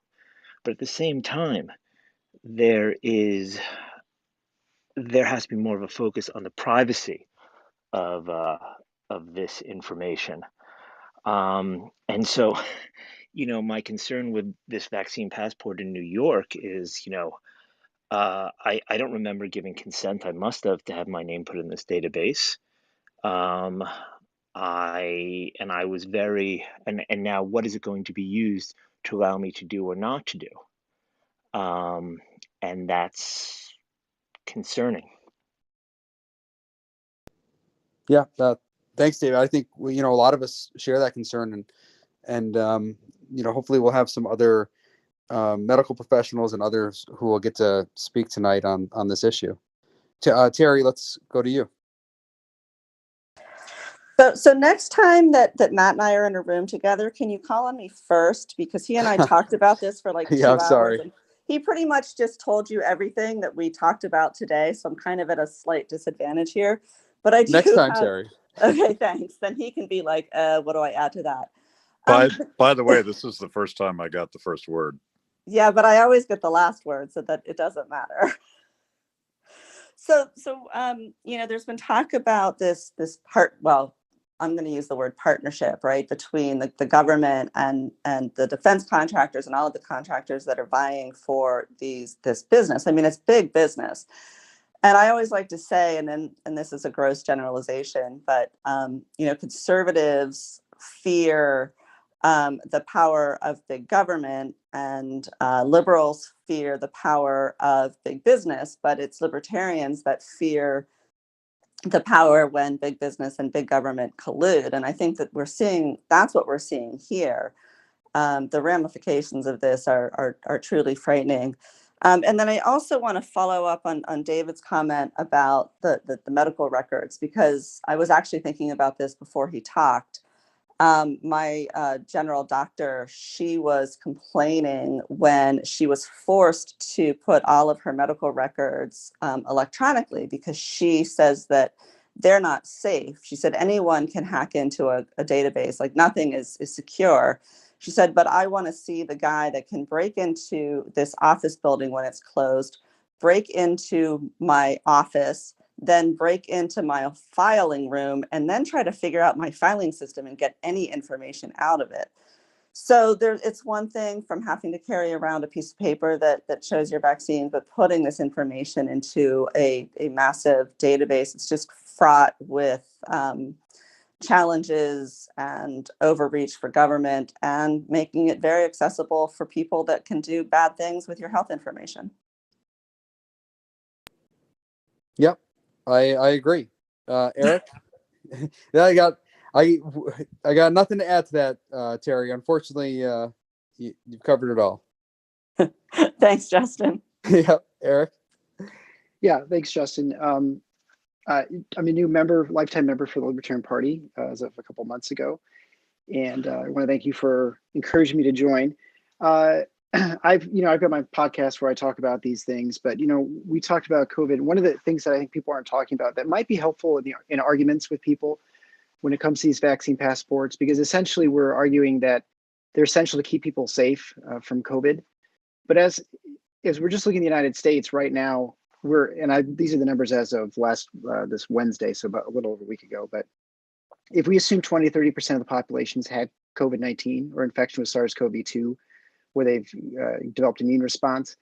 But at the same time, there has to be more of a focus on the privacy of this information. And so, my concern with this vaccine passport in New York is, I don't remember giving consent. I must have to have my name put in this database. I was very, and now what is it going to be used to allow me to do or not to do? And that's concerning. Yeah, thanks, David. I think a lot of us share that concern, and hopefully we'll have some other medical professionals and others who will get to speak tonight on this issue. Terry, let's go to you. So next time that Matt and I are in a room together, can you call on me first? Because he and I talked about this for like 2 Yeah, I'm hours. sorry. And he pretty much just told you everything that we talked about today. So I'm kind of at a slight disadvantage here. But I do Next time, Terry. Okay, thanks. Then he can be like, what do I add to that? By the way, this is the first time I got the first word. Yeah, but I always get the last word, so that it doesn't matter. So there's been talk about this part. Well, I'm going to use the word partnership, right, between the government and the defense contractors and all of the contractors that are vying for this business. I mean, it's big business. And I always like to say, and this is a gross generalization, but conservatives fear the power of big government, and liberals fear the power of big business. But it's libertarians that fear the power when big business and big government collude. And I think that that's what we're seeing here. The ramifications of this are truly frightening. And then I also want to follow up on David's comment about the medical records, because I was actually thinking about this before he talked. My general doctor, she was complaining when she was forced to put all of her medical records electronically, because she says that they're not safe. She said anyone can hack into a database, like nothing is secure. She said, but I want to see the guy that can break into this office building when it's closed, break into my office, then break into my filing room, and then try to figure out my filing system and get any information out of it. So it's one thing from having to carry around a piece of paper that shows your vaccine, but putting this information into a massive database, it's just fraught with challenges and overreach for government, and making it very accessible for people that can do bad things with your health information. Yep, I agree. Eric? Yeah, I got nothing to add to that, Terry. Unfortunately, you've covered it all. Thanks, Justin. Yeah, Eric? Yeah, thanks, Justin. I'm a new lifetime member for the Libertarian Party as of a couple months ago, and I want to thank you for encouraging me to join. I've got my podcast where I talk about these things, but we talked about COVID. One of the things that I think people aren't talking about that might be helpful in arguments with people when it comes to these vaccine passports, because essentially we're arguing that they're essential to keep people safe from COVID. But as we're just looking at the United States right now, these are the numbers as of this Wednesday, so about a little over a week ago. But if we assume 20 to 30% of the population's had COVID-19 or infection with SARS-CoV-2, where they've developed immune response,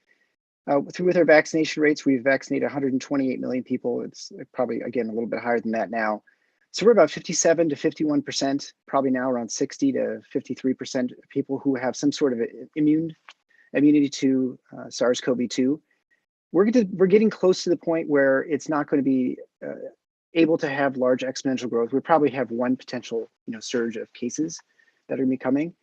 with our vaccination rates, we've vaccinated 128 million people. It's probably, again, a little bit higher than that now. So we're about 57 to 51%, probably now around 60 to 53% of people who have some sort of immunity to SARS-CoV-2. We're getting close to the point where it's not going to be able to have large exponential growth. We probably have one potential surge of cases that are going to be coming.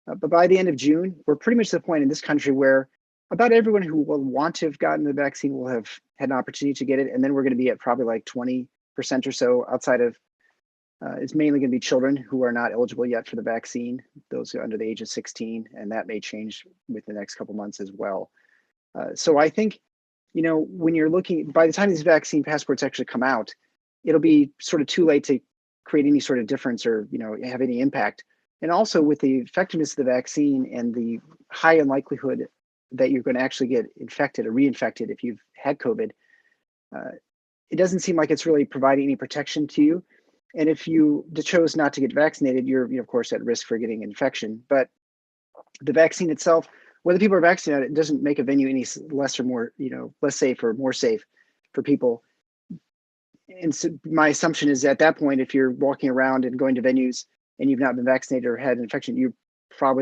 But by the end of June, we're pretty much to the point in this country where about everyone who will want to have gotten the vaccine will have had an opportunity to get it. And then we're going to be at probably like 20% or so outside of, it's mainly going to be children who are not eligible yet for the vaccine, those who are under the age of 16, and that may change with the next couple months as well. So I think when you're looking, by the time these vaccine passports actually come out, it'll be sort of too late to create any sort of difference or, have any impact. And also with the effectiveness of the vaccine and the high unlikelihood that you're going to actually get infected or reinfected if you've had COVID, it doesn't seem like it's really providing any protection to you. And if you chose not to get vaccinated, you're of course at risk for getting infection. But the vaccine itself, whether people are vaccinated, it doesn't make a venue any less or more, less safe or more safe for people. And so my assumption is at that point, if you're walking around and going to venues and you've not been vaccinated or had an infection,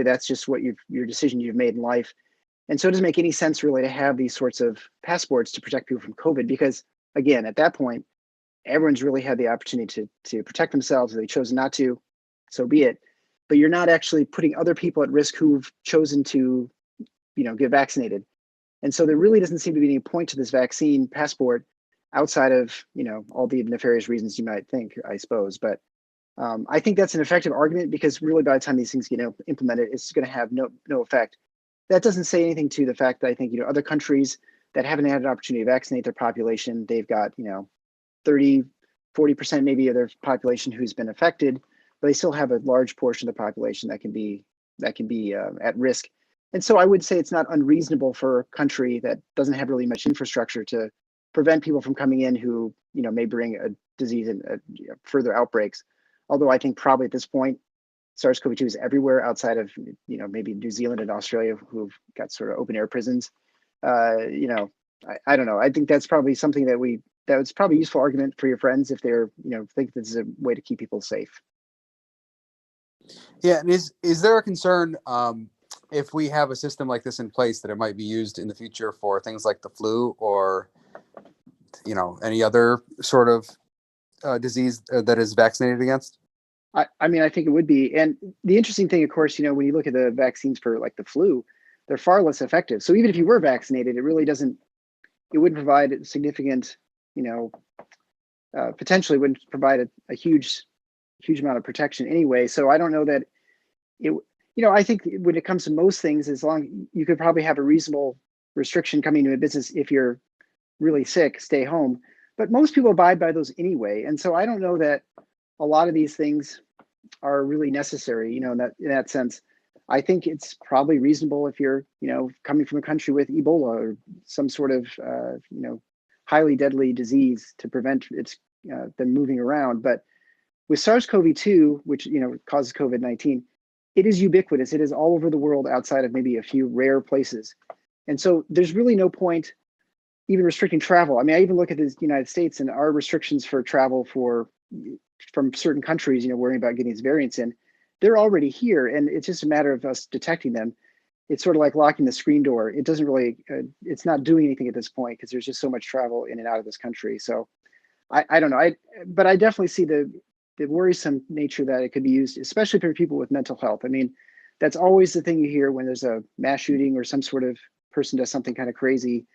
that's just what your decision you've made in life. And so it doesn't make any sense really to have these sorts of passports to protect people from COVID, because again, at that point, everyone's really had the opportunity to protect themselves. If they chose not to, so be it. But you're not actually putting other people at risk who've chosen to, get vaccinated. And so there really doesn't seem to be any point to this vaccine passport outside of, all the nefarious reasons you might think, I suppose. But I think that's an effective argument, because really by the time these things get implemented, it's going to have no effect. That doesn't say anything to the fact that I think, other countries that haven't had an opportunity to vaccinate their population, they've got, 30, 40% maybe of their population who's been affected, but they still have a large portion of the population that can be at risk. And so I would say it's not unreasonable for a country that doesn't have really much infrastructure to prevent people from coming in who, may bring a disease and further outbreaks. Although I think probably at this point, SARS-CoV-2 is everywhere outside of, maybe New Zealand and Australia, who've got sort of open air prisons. I don't know. I think that's probably something that's probably a useful argument for your friends if they're, think this is a way to keep people safe. Yeah, and is there a concern if we have a system like this in place that it might be used in the future for things like the flu or, any other sort of disease that is vaccinated against? I mean, I think it would be. And the interesting thing, of course, when you look at the vaccines for like the flu, they're far less effective. So even if you were vaccinated, it wouldn't provide significant, potentially wouldn't provide a huge amount of protection anyway. So I don't know that it, I think when it comes to most things, as long you could probably have a reasonable restriction coming to a business. If you're really sick, stay home. But most people abide by those anyway. And so I don't know that a lot of these things are really necessary, in that sense. I think it's probably reasonable if you're, coming from a country with Ebola or some sort of, highly deadly disease, to prevent them moving around. But with SARS-CoV-2, which, causes COVID-19, it is ubiquitous. It is all over the world outside of maybe a few rare places. And so there's really no point even restricting travel. I mean, I even look at the United States and our restrictions for travel from certain countries, worrying about getting these variants in. They're already here, and it's just a matter of us detecting them. It's sort of like locking the screen door. It doesn't really, it's not doing anything at this point because there's just so much travel in and out of this country. So I don't know. But I definitely see the worrisome nature that it could be used, especially for people with mental health. I mean, that's always the thing you hear when there's a mass shooting or some sort of person does something kind of crazy,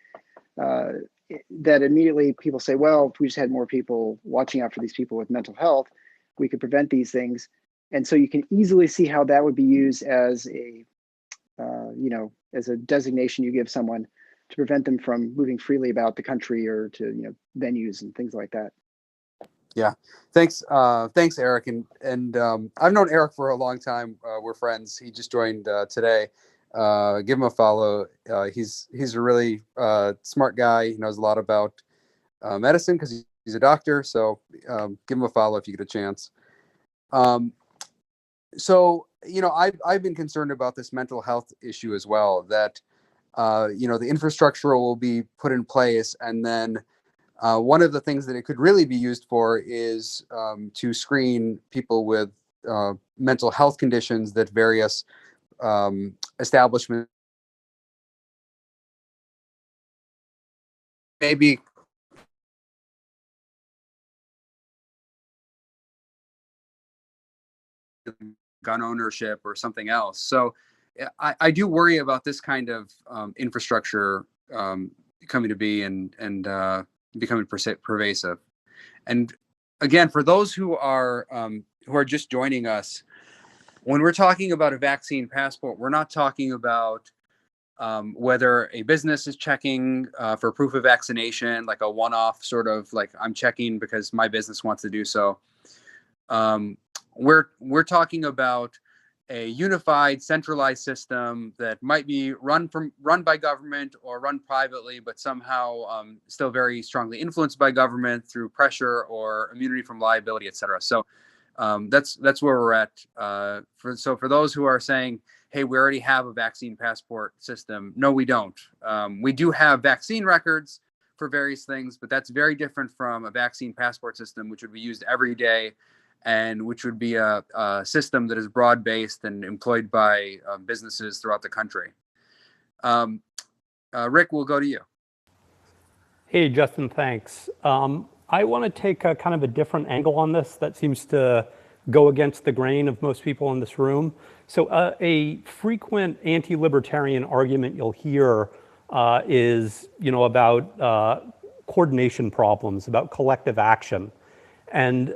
that immediately people say, well, if we just had more people watching out for these people with mental health, we could prevent these things. And so you can easily see how that would be used as a, as a designation you give someone to prevent them from moving freely about the country or to, venues and things like that. Yeah. Thanks, Eric. And I've known Eric for a long time. We're friends. He just joined today. Give him a follow. He's a really smart guy. He knows a lot about medicine because he's a doctor. So give him a follow if you get a chance. So, I've been concerned about this mental health issue as well, that, the infrastructure will be put in place. And then one of the things that it could really be used for is to screen people with mental health conditions that various establishments maybe gun ownership or something else. So I do worry about this kind of infrastructure coming to be and becoming pervasive. And again, for those who are just joining us, when we're talking about a vaccine passport, we're not talking about whether a business is checking for proof of vaccination, like a one-off sort of like I'm checking because my business wants to do so. We're talking about a unified, centralized system that might be run by government or run privately, but somehow still very strongly influenced by government through pressure or immunity from liability, et cetera. So that's where we're at. So for those who are saying, hey, we already have a vaccine passport system. No, we don't. We do have vaccine records for various things, but that's very different from a vaccine passport system, which would be used every day and which would be a system that is broad-based and employed by businesses throughout the country. Rick, we'll go to you. Hey, Justin, thanks. I want to take a kind of a different angle on this that seems to go against the grain of most people in this room. So a frequent anti-libertarian argument you'll hear is, about coordination problems, about collective action. And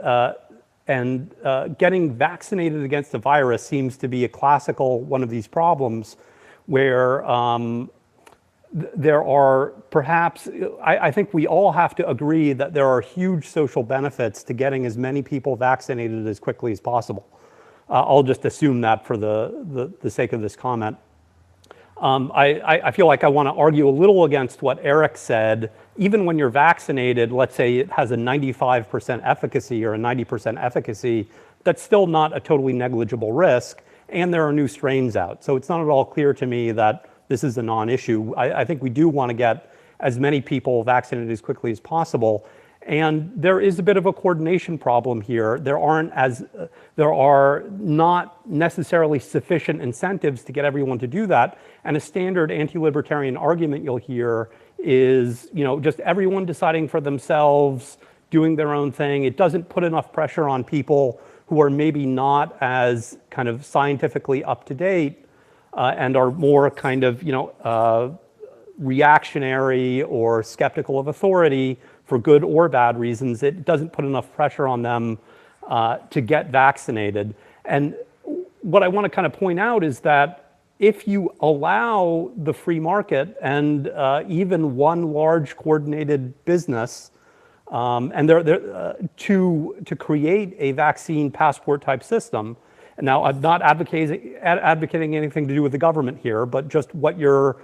getting vaccinated against a virus seems to be a classical one of these problems where there are perhaps, I think we all have to agree that there are huge social benefits to getting as many people vaccinated as quickly as possible. I'll just assume that for the sake of this comment. I feel like I want to argue a little against what Eric said. Even when you're vaccinated, let's say it has a 95% efficacy or a 90% efficacy, that's still not a totally negligible risk, and there are new strains out. So it's not at all clear to me that this is a non-issue. I think we do want to get as many people vaccinated as quickly as possible. And there is a bit of a coordination problem here. There are not necessarily sufficient incentives to get everyone to do that. And a standard anti-libertarian argument you'll hear is, just everyone deciding for themselves, doing their own thing. It doesn't put enough pressure on people who are maybe not as kind of scientifically up to date and are more kind of, reactionary or skeptical of authority for good or bad reasons. It doesn't put enough pressure on them to get vaccinated. And what I want to kind of point out is that if you allow the free market and even one large coordinated business and to create a vaccine passport type system, and now I'm not advocating anything to do with the government here, but just what you're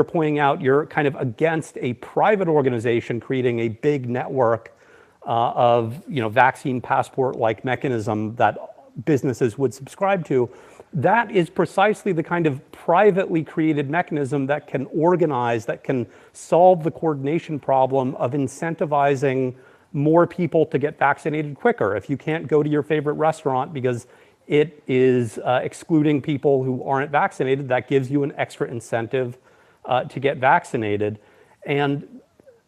pointing out, you're kind of against a private organization creating a big network of vaccine passport-like mechanism that businesses would subscribe to. That is precisely the kind of privately created mechanism that can organize, that can solve the coordination problem of incentivizing more people to get vaccinated quicker. If you can't go to your favorite restaurant because it is excluding people who aren't vaccinated, that gives you an extra incentive to get vaccinated. And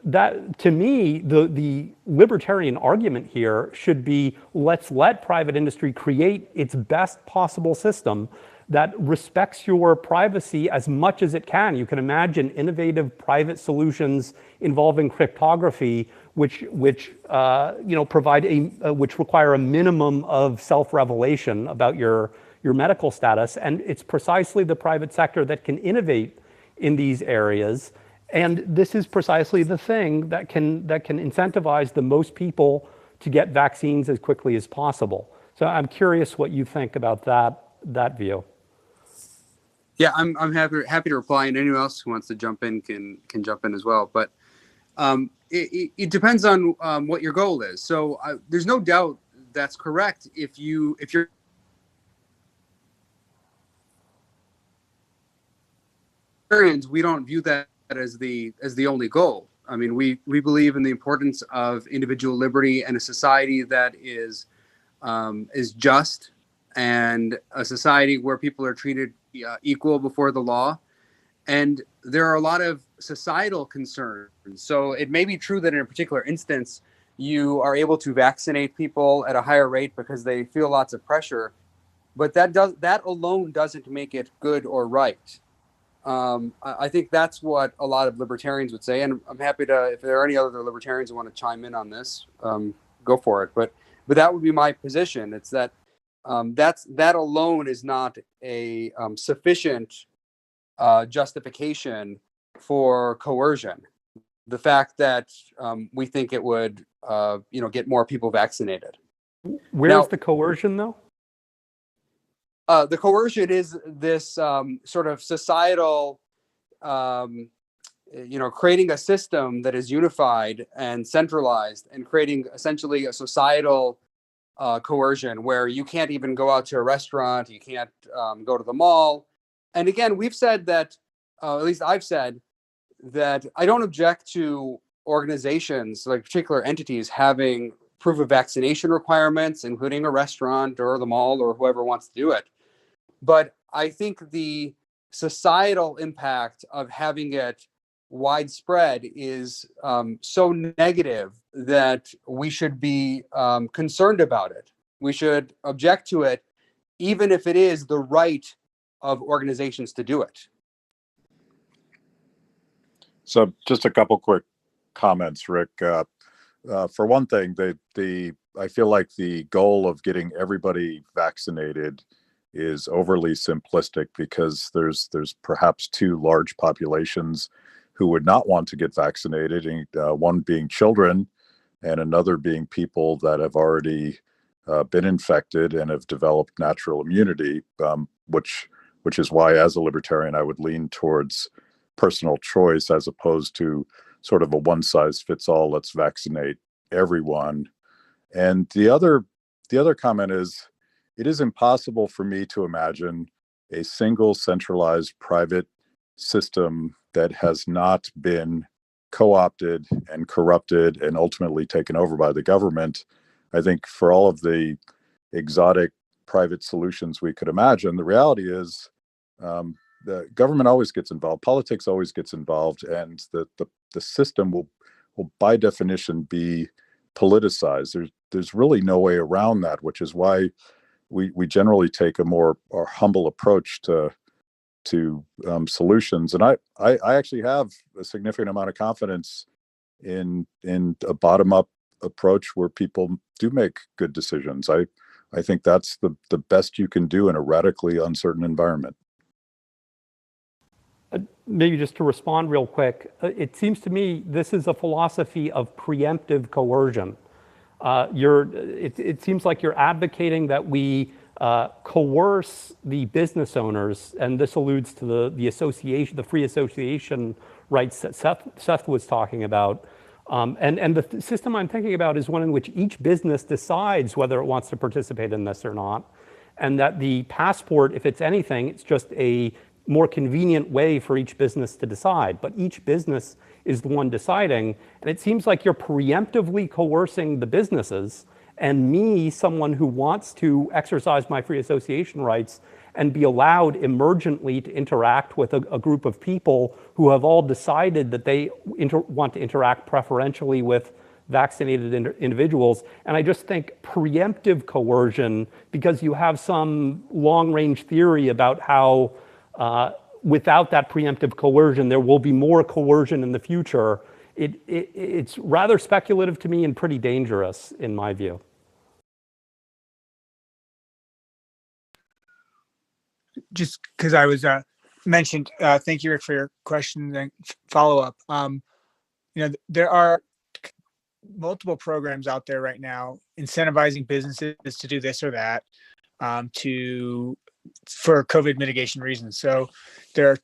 that, to me, the libertarian argument here should be, let's let private industry create its best possible system that respects your privacy as much as it can. You can imagine innovative private solutions involving cryptography, which provide which require a minimum of self-revelation about your medical status. And it's precisely the private sector that can innovate in these areas. And this is precisely the thing that can incentivize the most people to get vaccines as quickly as possible. So I'm curious what you think about that view. Yeah, I'm happy to reply, and anyone else who wants to jump in can jump in as well. But it depends on what your goal is. So there's no doubt that's correct. If you're we don't view that as the only goal. I mean, we believe in the importance of individual liberty and a society that is just, and a society where people are treated equal before the law. And there are a lot of societal concerns. So it may be true that in a particular instance, you are able to vaccinate people at a higher rate because they feel lots of pressure, but that alone doesn't make it good or right. I think that's what a lot of libertarians would say, and I'm happy to, if there are any other libertarians who want to chime in on this, go for it. But that would be my position. It's that that alone is not a sufficient justification for coercion. The fact that we think it would, get more people vaccinated. Where's the coercion, though? The coercion is this sort of societal, creating a system that is unified and centralized, and creating essentially a societal coercion where you can't even go out to a restaurant, you can't go to the mall. And again, we've said that, at least I've said, that I don't object to organizations, like particular entities, having proof of vaccination requirements, including a restaurant or the mall or whoever wants to do it. But I think the societal impact of having it widespread is so negative that we should be concerned about it. We should object to it, even if it is the right of organizations to do it. So just a couple quick comments, Rick. For one thing, I feel like the goal of getting everybody vaccinated is overly simplistic, because there's perhaps two large populations who would not want to get vaccinated, and one being children and another being people that have already been infected and have developed natural immunity, which is why, as a libertarian, I would lean towards personal choice as opposed to sort of a one-size-fits-all, let's vaccinate everyone. And the other comment is, it is impossible for me to imagine a single centralized private system that has not been co-opted and corrupted and ultimately taken over by the government. I think for all of the exotic private solutions we could imagine, the reality is the government always gets involved, politics always gets involved, and the system will by definition be politicized. There's really no way around that, which is why we generally take a more humble approach to solutions. And I actually have a significant amount of confidence in a bottom-up approach where people do make good decisions. I think that's the best you can do in a radically uncertain environment. Maybe just to respond real quick, it seems to me this is a philosophy of preemptive coercion. It seems like you're advocating that we coerce the business owners, and this alludes to the association, the free association rights that Seth was talking about. And the system I'm thinking about is one in which each business decides whether it wants to participate in this or not, and that the passport, if it's anything, it's just a more convenient way for each business to decide. But each business is the one deciding, and it seems like you're preemptively coercing the businesses, and me, someone who wants to exercise my free association rights and be allowed emergently to interact with a group of people who have all decided that they want to interact preferentially with vaccinated individuals. And I just think preemptive coercion, because you have some long-range theory about how without that preemptive coercion, there will be more coercion in the future. It's rather speculative to me and pretty dangerous in my view. Just because I was mentioned, thank you, Rick, for your question and follow-up. There are multiple programs out there right now incentivizing businesses to do this or that for COVID mitigation reasons. So there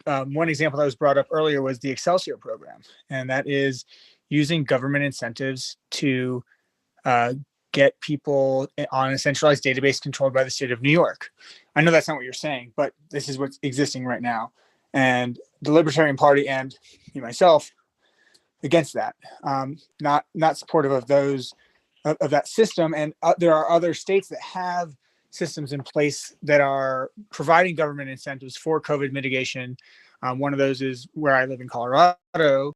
are one example that was brought up earlier was the Excelsior program, and that is using government incentives to get people on a centralized database controlled by the state of New York. I know that's not what you're saying, but this is what's existing right now. And the Libertarian Party and myself against that, not supportive of of that system. And there are other states that have systems in place that are providing government incentives for COVID mitigation. One of those is where I live in Colorado,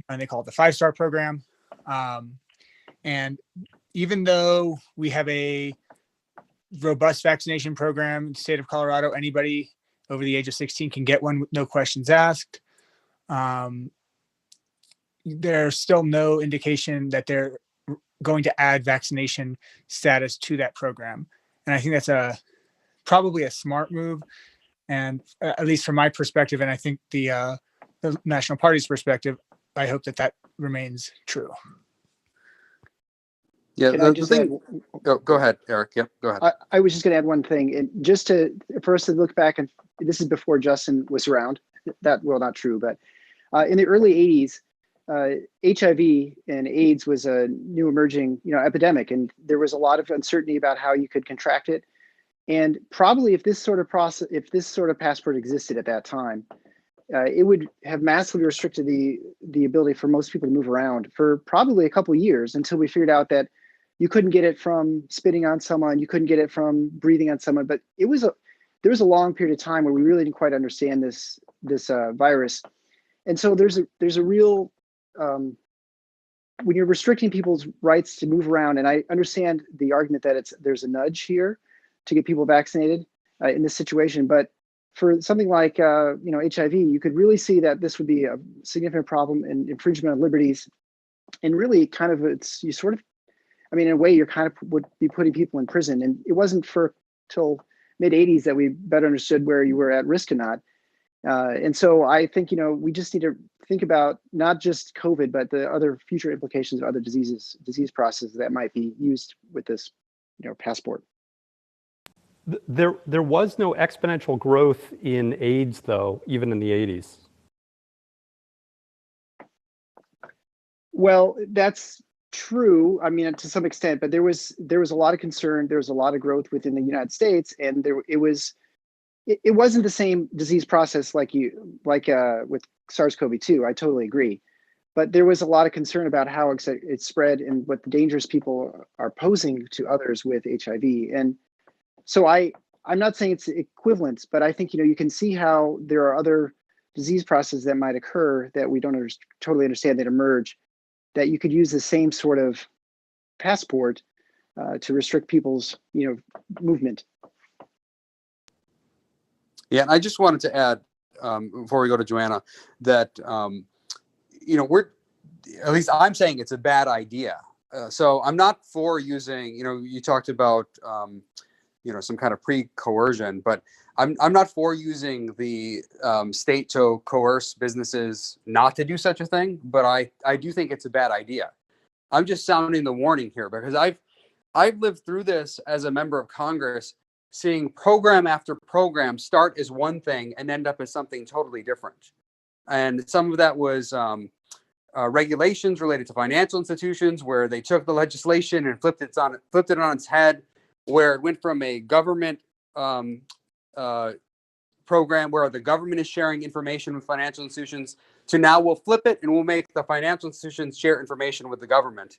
and they call it the 5-Star program. And even though we have a robust vaccination program in the state of Colorado, anybody over the age of 16 can get one with no questions asked. There's still no indication that they're going to add vaccination status to that program. And I think that's probably a smart move. And at least from my perspective, and I think the National Party's perspective, I hope that remains true. Yeah, Can I the just thing. add? Oh, go ahead, Eric. Yep, go ahead. I was just going to add one thing, and just for us to look back, and this is before Justin was around. That, well, not true, but in the early '80s, HIV and AIDS was a new emerging, epidemic, and there was a lot of uncertainty about how you could contract it. And probably if this sort of passport existed at that time, it would have massively restricted the ability for most people to move around for probably a couple of years until we figured out that you couldn't get it from spitting on someone, you couldn't get it from breathing on someone. But there was a long period of time where we really didn't quite understand this virus, and so there's a real when you're restricting people's rights to move around, and I understand the argument that there's a nudge here to get people vaccinated in this situation, but for something like HIV, you could really see that this would be a significant problem and infringement of liberties, and really kind of in a way, you're kind of would be putting people in prison. And it wasn't till mid '80s that we better understood where you were at risk or not. And so I think, we just need to think about not just COVID, but the other future implications of other disease processes that might be used with this, passport. There was no exponential growth in AIDS, though, even in the '80s. Well, that's true. I mean, to some extent, but there was a lot of concern. There was a lot of growth within the United States, and it wasn't the same disease process like with SARS-CoV-2. I totally agree, but there was a lot of concern about how it spread and what the dangers people are posing to others with HIV. And so I'm not saying it's equivalent, but I think you can see how there are other disease processes that might occur that we don't totally understand that emerge, that you could use the same sort of passport to restrict people's movement. Yeah, and I just wanted to add before we go to Joanna that we're, at least I'm saying it's a bad idea. So I'm not for using, you talked about some kind of pre-coercion, but I'm not for using the state to coerce businesses not to do such a thing, but I do think it's a bad idea. I'm just sounding the warning here because I've lived through this as a member of Congress, seeing program after program start as one thing and end up as something totally different. And some of that was regulations related to financial institutions, where they took the legislation and flipped it on its head, where it went from a government program where the government is sharing information with financial institutions to now we'll flip it and we'll make the financial institutions share information with the government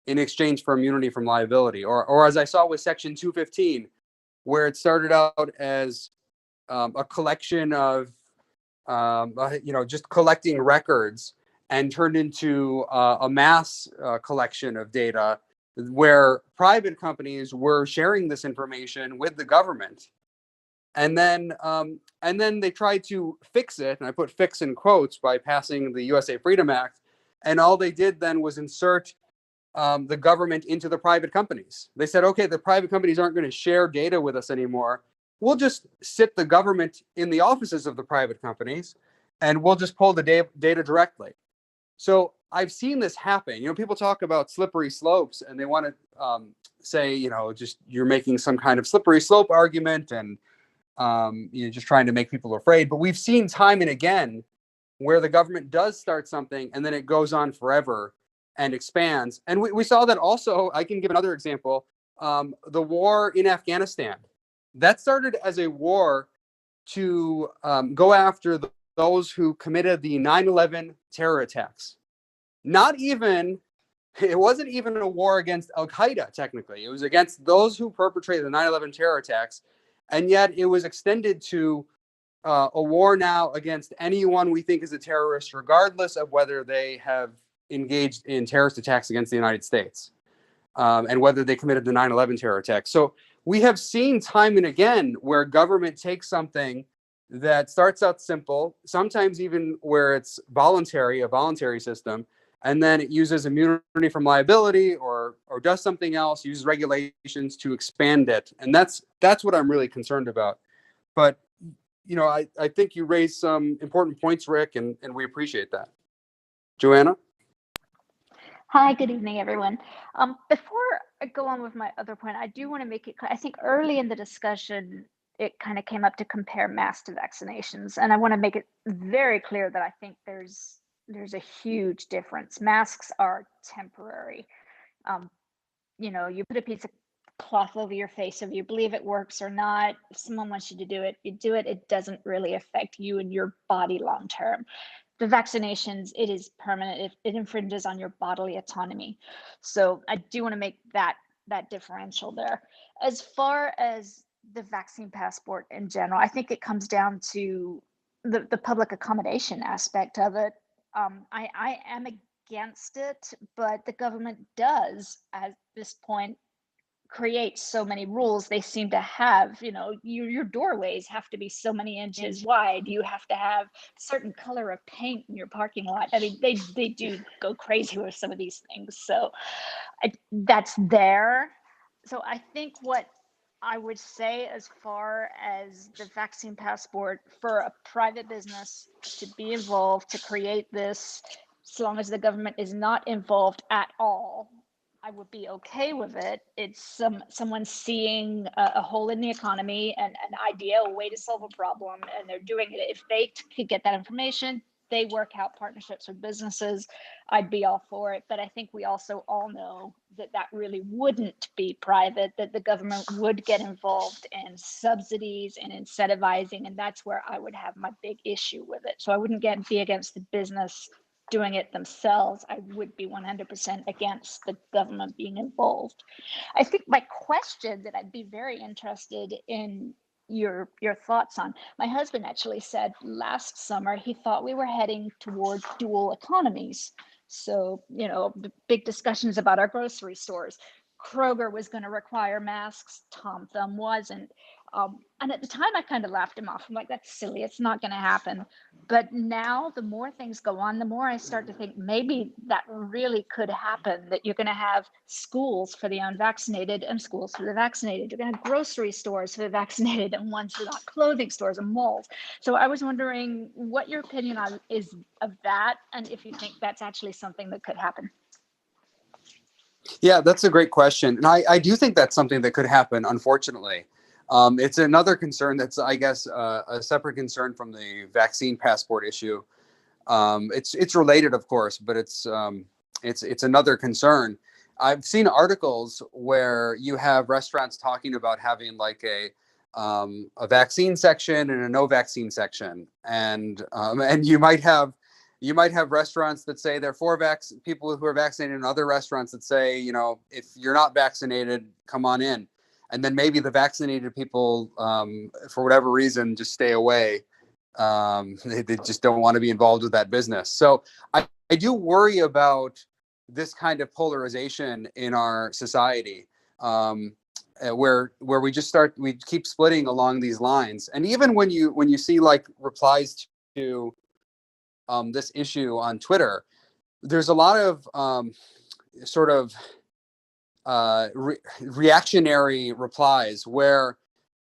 in exchange for immunity from liability. Or as I saw with Section 215, where it started out as a collection of, just collecting records, and turned into a mass collection of data where private companies were sharing this information with the government. And then they tried to fix it, and I put fix in quotes, by passing the USA Freedom Act. And all they did then was insert the government into the private companies. They said, okay, the private companies aren't going to share data with us anymore. We'll just sit the government in the offices of the private companies, and we'll just pull the data directly. So I've seen this happen. People talk about slippery slopes, and they want to say, just you're making some kind of slippery slope argument, and just trying to make people afraid. But we've seen time and again where the government does start something and then it goes on forever and expands. And we saw that also. I can give another example. The war in Afghanistan, that started as a war to go after those who committed the 9/11 terror attacks. It wasn't even a war against Al-Qaeda, technically. It was against those who perpetrated the 9/11 terror attacks. And yet it was extended to a war now against anyone we think is a terrorist, regardless of whether they have engaged in terrorist attacks against the United States, and whether they committed the 9/11 terror attack. So we have seen time and again where government takes something that starts out simple, sometimes even where it's a voluntary system, and then it uses immunity from liability or does something else, uses regulations to expand it. And that's what I'm really concerned about. But I think you raised some important points, Rick, and we appreciate that. Joanna? Hi, good evening, everyone. Before I go on with my other point, I do want to make it clear. I think early in the discussion, it kind of came up to compare masks to vaccinations, and I want to make it very clear that I think there's a huge difference. Masks are temporary. You put a piece of cloth over your face, if you believe it works or not. If someone wants you to do it, you do it. It doesn't really affect you and your body long term. The vaccinations, it is permanent. It infringes on your bodily autonomy. So I do want to make that differential there. As far as the vaccine passport in general, I think it comes down to the public accommodation aspect of it. I am against it, but the government does at this point create so many rules. They seem to have, your doorways have to be so many inches wide. You have to have certain color of paint in your parking lot. I mean, they do go crazy with some of these things. So that's there. So I think what I would say as far as the vaccine passport for a private business to be involved, to create this, as long as the government is not involved at all, I would be okay with it. It's someone seeing a hole in the economy and an idea, a way to solve a problem, and they're doing it. If they could get that information, they work out partnerships with businesses, I'd be all for it. But I think we also all know that really wouldn't be private, that the government would get involved in subsidies and incentivizing, and that's where I would have my big issue with it. So I wouldn't be against the business doing it themselves. I would be 100% against the government being involved. I think my question that I'd be very interested in your thoughts on, my husband actually said last summer he thought we were heading toward dual economies. So, the big discussions about our grocery stores. Kroger was going to require masks, Tom Thumb wasn't. And at the time, I kind of laughed him off. I'm like, that's silly. It's not going to happen. But now, the more things go on, the more I start to think maybe that really could happen, that you're going to have schools for the unvaccinated and schools for the vaccinated. You're going to have grocery stores for the vaccinated and ones for not, clothing stores and malls. So I was wondering what your opinion on is of that, and if you think that's actually something that could happen. Yeah, that's a great question. And I do think that's something that could happen, unfortunately. It's another concern that's, I guess, a separate concern from the vaccine passport issue. It's related, of course, but it's another concern. I've seen articles where you have restaurants talking about having like a vaccine section and a no vaccine section, and you might have restaurants that say they're for people who are vaccinated, and other restaurants that say, if you're not vaccinated, come on in. And then maybe the vaccinated people, for whatever reason, just stay away. They just don't want to be involved with that business. So I do worry about this kind of polarization in our society, where we keep splitting along these lines. And even when you see like replies to this issue on Twitter, there's a lot of sort of reactionary replies where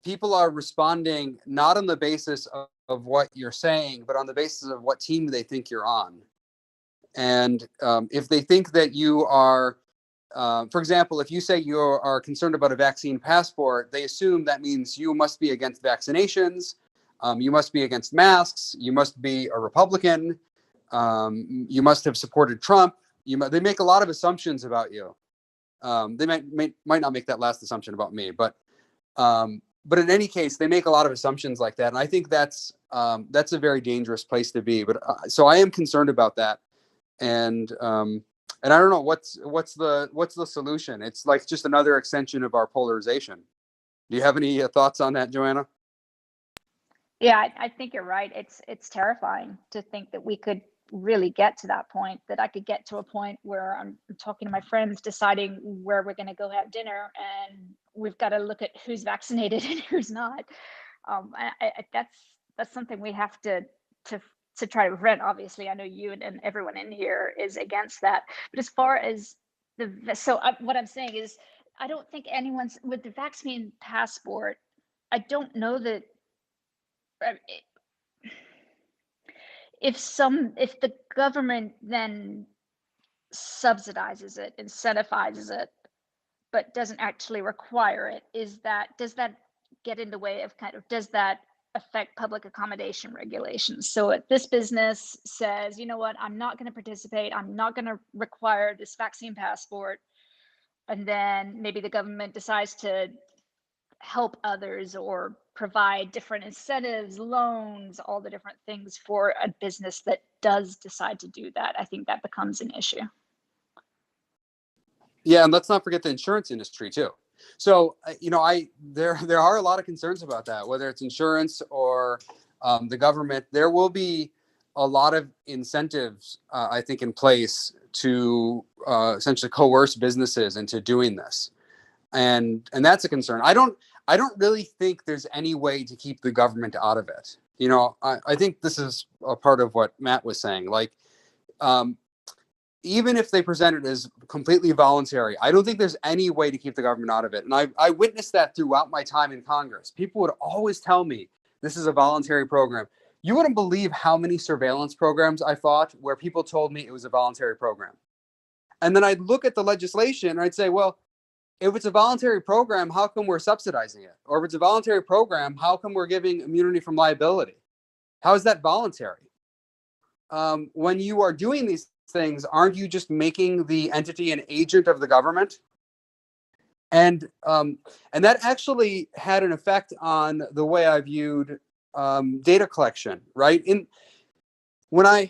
people are responding not on the basis of what you're saying, but on the basis of what team they think you're on. And if they think that you are, for example, if you say you are concerned about a vaccine passport, they assume that means you must be against vaccinations, you must be against masks, you must be a Republican, you must have supported Trump. They make a lot of assumptions about you. They might not make that last assumption about me, but in any case, they make a lot of assumptions like that, and I think that's a very dangerous place to be. But so I am concerned about that, and I don't know what's the solution. It's like just another extension of our polarization. Do you have any thoughts on that, Joanna? Yeah, I think you're right. It's terrifying to think that we could really get to that point, that I could get to a point where I'm talking to my friends deciding where we're going to go have dinner, and we've got to look at who's vaccinated and who's not. That's something we have to try to prevent. Obviously, I know you and everyone in here is against that. But as far as what I'm saying is, I don't think anyone's with the vaccine passport. I don't know that if the government then subsidizes it, incentivizes it, but doesn't actually require it, does that get in the way of does that affect public accommodation regulations? So if this business says, you know what, I'm not going to participate, I'm not going to require this vaccine passport, and then maybe the government decides to help others or provide different incentives, loans, all the different things for a business that does decide to do that, I think that becomes an issue. Yeah, and let's not forget the insurance industry too. So, there are a lot of concerns about that, whether it's insurance or the government. There will be a lot of incentives, I think, in place to essentially coerce businesses into doing this, and that's a concern. I don't really think there's any way to keep the government out of it. I think this is a part of what Matt was saying. Like, even if they present it as completely voluntary, I don't think there's any way to keep the government out of it. And I witnessed that throughout my time in Congress. People would always tell me this is a voluntary program. You wouldn't believe how many surveillance programs I fought where people told me it was a voluntary program. And then I'd look at the legislation and I'd say, well, if it's a voluntary program, how come we're subsidizing it? Or if it's a voluntary program, how come we're giving immunity from liability? How is that voluntary? When you are doing these things, aren't you just making the entity an agent of the government? And that actually had an effect on the way I viewed data collection, right? When I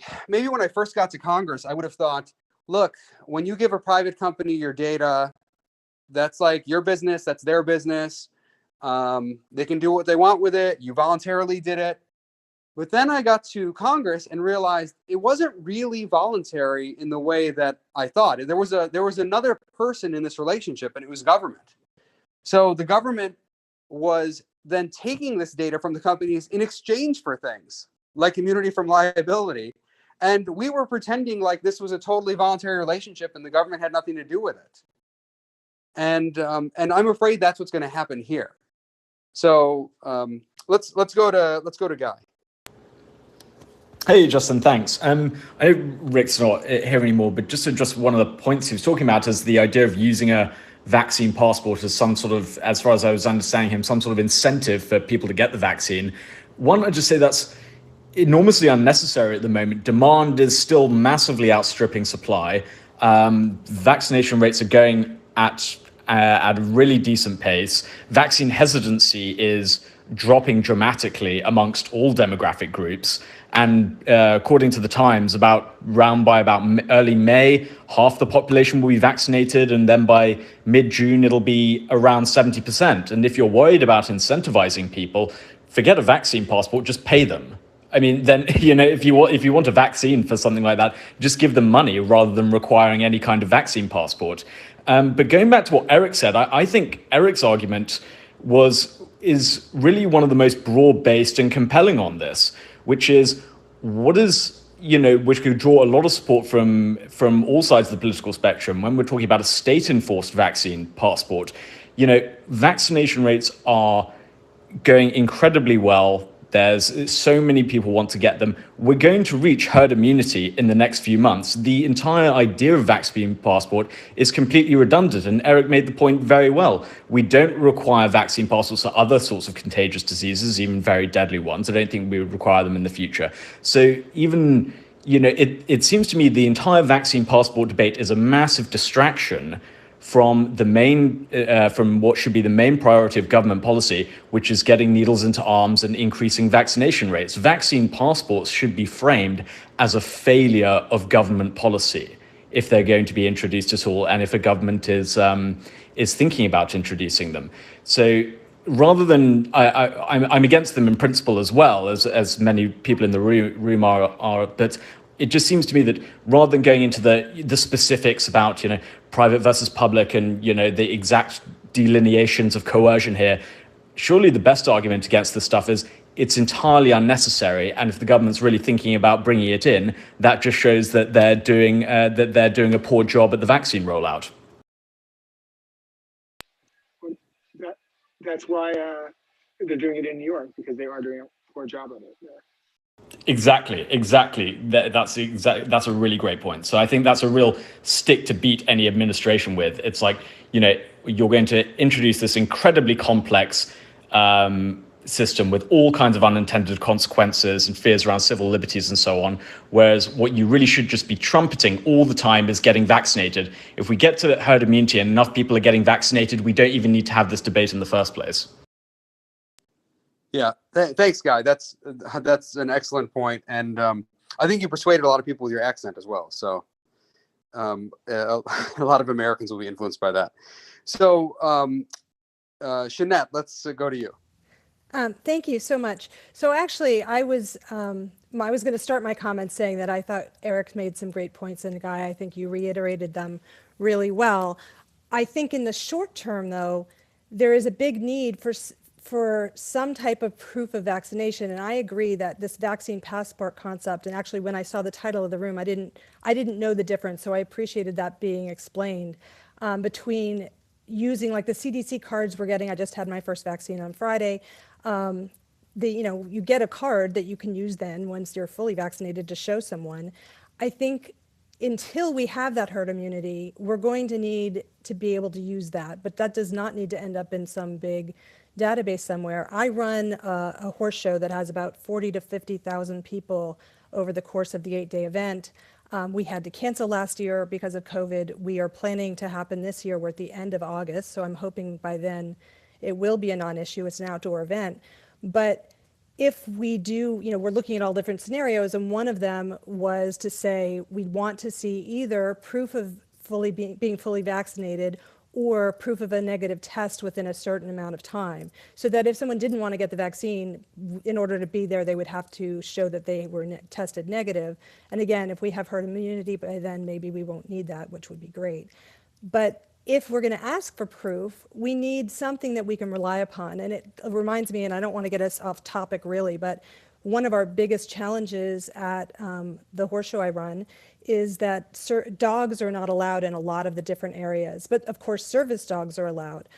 first got to Congress, I would have thought, look, when you give a private company your data, that's like your business, that's their business. They can do what they want with it. You voluntarily did it. But then I got to Congress and realized it wasn't really voluntary in the way that I thought. There was another person in this relationship, and it was government. So the government was then taking this data from the companies in exchange for things like immunity from liability. And we were pretending like this was a totally voluntary relationship and the government had nothing to do with it. And I'm afraid that's what's going to happen here. So let's go to Guy. Hey, Justin, thanks. I know Rick's not here anymore, but just to address one of the points he was talking about is the idea of using a vaccine passport as some sort of, as far as I was understanding him, some sort of incentive for people to get the vaccine. One, I'd just say that's enormously unnecessary at the moment. Demand is still massively outstripping supply. Vaccination rates are going at a really decent pace. Vaccine hesitancy is dropping dramatically amongst all demographic groups. And according to the Times, by early May, half the population will be vaccinated, and then by mid-June, it'll be around 70%. And if you're worried about incentivizing people, forget a vaccine passport, just pay them. I mean, then, if you want a vaccine for something like that, just give them money rather than requiring any kind of vaccine passport. But going back to what Eric said, I think Eric's argument is really one of the most broad-based and compelling on this, which is which could draw a lot of support from all sides of the political spectrum. When we're talking about a state-enforced vaccine passport, vaccination rates are going incredibly well. There's so many people want to get them. We're going to reach herd immunity in the next few months. The entire idea of vaccine passport is completely redundant. And Eric made the point very well. We don't require vaccine passports for other sorts of contagious diseases, even very deadly ones. I don't think we would require them in the future. So even, it seems to me the entire vaccine passport debate is a massive distraction from from what should be the main priority of government policy, which is getting needles into arms and increasing vaccination rates. Vaccine passports should be framed as a failure of government policy if they're going to be introduced at all, and if a government is thinking about introducing them. So rather than, I'm against them in principle as well, as many people in the room are, but it just seems to me that rather than going into the specifics about, private versus public and, the exact delineations of coercion here, surely the best argument against this stuff is it's entirely unnecessary. And if the government's really thinking about bringing it in, that just shows that they're doing a poor job at the vaccine rollout. That's why they're doing it in New York, because they are doing a poor job of it there. Exactly. That's a really great point. So I think that's a real stick to beat any administration with. It's like, you're going to introduce this incredibly complex system with all kinds of unintended consequences and fears around civil liberties and so on. Whereas what you really should just be trumpeting all the time is getting vaccinated. If we get to herd immunity and enough people are getting vaccinated, we don't even need to have this debate in the first place. Yeah, thanks, Guy. That's an excellent point, and I think you persuaded a lot of people with your accent as well. So a lot of Americans will be influenced by that. So Shanette, let's go to you. Thank you so much. So actually, I was going to start my comments saying that I thought Eric made some great points, and Guy, I think you reiterated them really well. I think in the short term, though, there is a big need for some type of proof of vaccination, and I agree that this vaccine passport concept, and actually when I saw the title of the room, I didn't know the difference, so I appreciated that being explained between using like the CDC cards we're getting. I just had my first vaccine on Friday. You get a card that you can use then once you're fully vaccinated to show someone. I think until we have that herd immunity, we're going to need to be able to use that, but that does not need to end up in some big database somewhere. I run a horse show that has about 40 to 50,000 people over the course of the 8-day event. We had to cancel last year because of COVID. We are planning to happen this year. We're at the end of August, so I'm hoping by then it will be a non-issue. It's an outdoor event. But if we do, we're looking at all different scenarios, and one of them was to say we want to see either proof of being fully vaccinated or proof of a negative test within a certain amount of time, so that if someone didn't want to get the vaccine, in order to be there, they would have to show that they were tested negative. And again, if we have herd immunity by then, maybe we won't need that, which would be great. But if we're going to ask for proof, we need something that we can rely upon. And it reminds me, and I don't want to get us off topic really, but one of our biggest challenges at the horse show I run is that dogs are not allowed in a lot of the different areas. But of course, service dogs are allowed.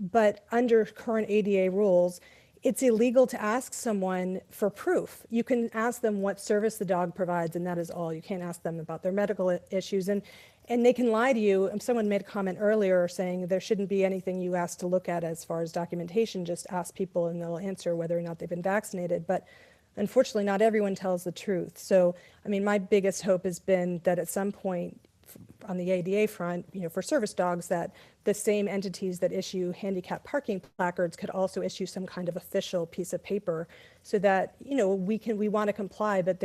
But under current ADA rules, it's illegal to ask someone for proof. You can ask them what service the dog provides, and that is all. You can't ask them about their medical issues. And they can lie to you. Someone made a comment earlier saying there shouldn't be anything you ask to look at as far as documentation. Just ask people and they'll answer whether or not they've been vaccinated. But unfortunately, not everyone tells the truth. So, my biggest hope has been that at some point on the ADA front, for service dogs, that the same entities that issue handicap parking placards could also issue some kind of official piece of paper, so that we want to comply, but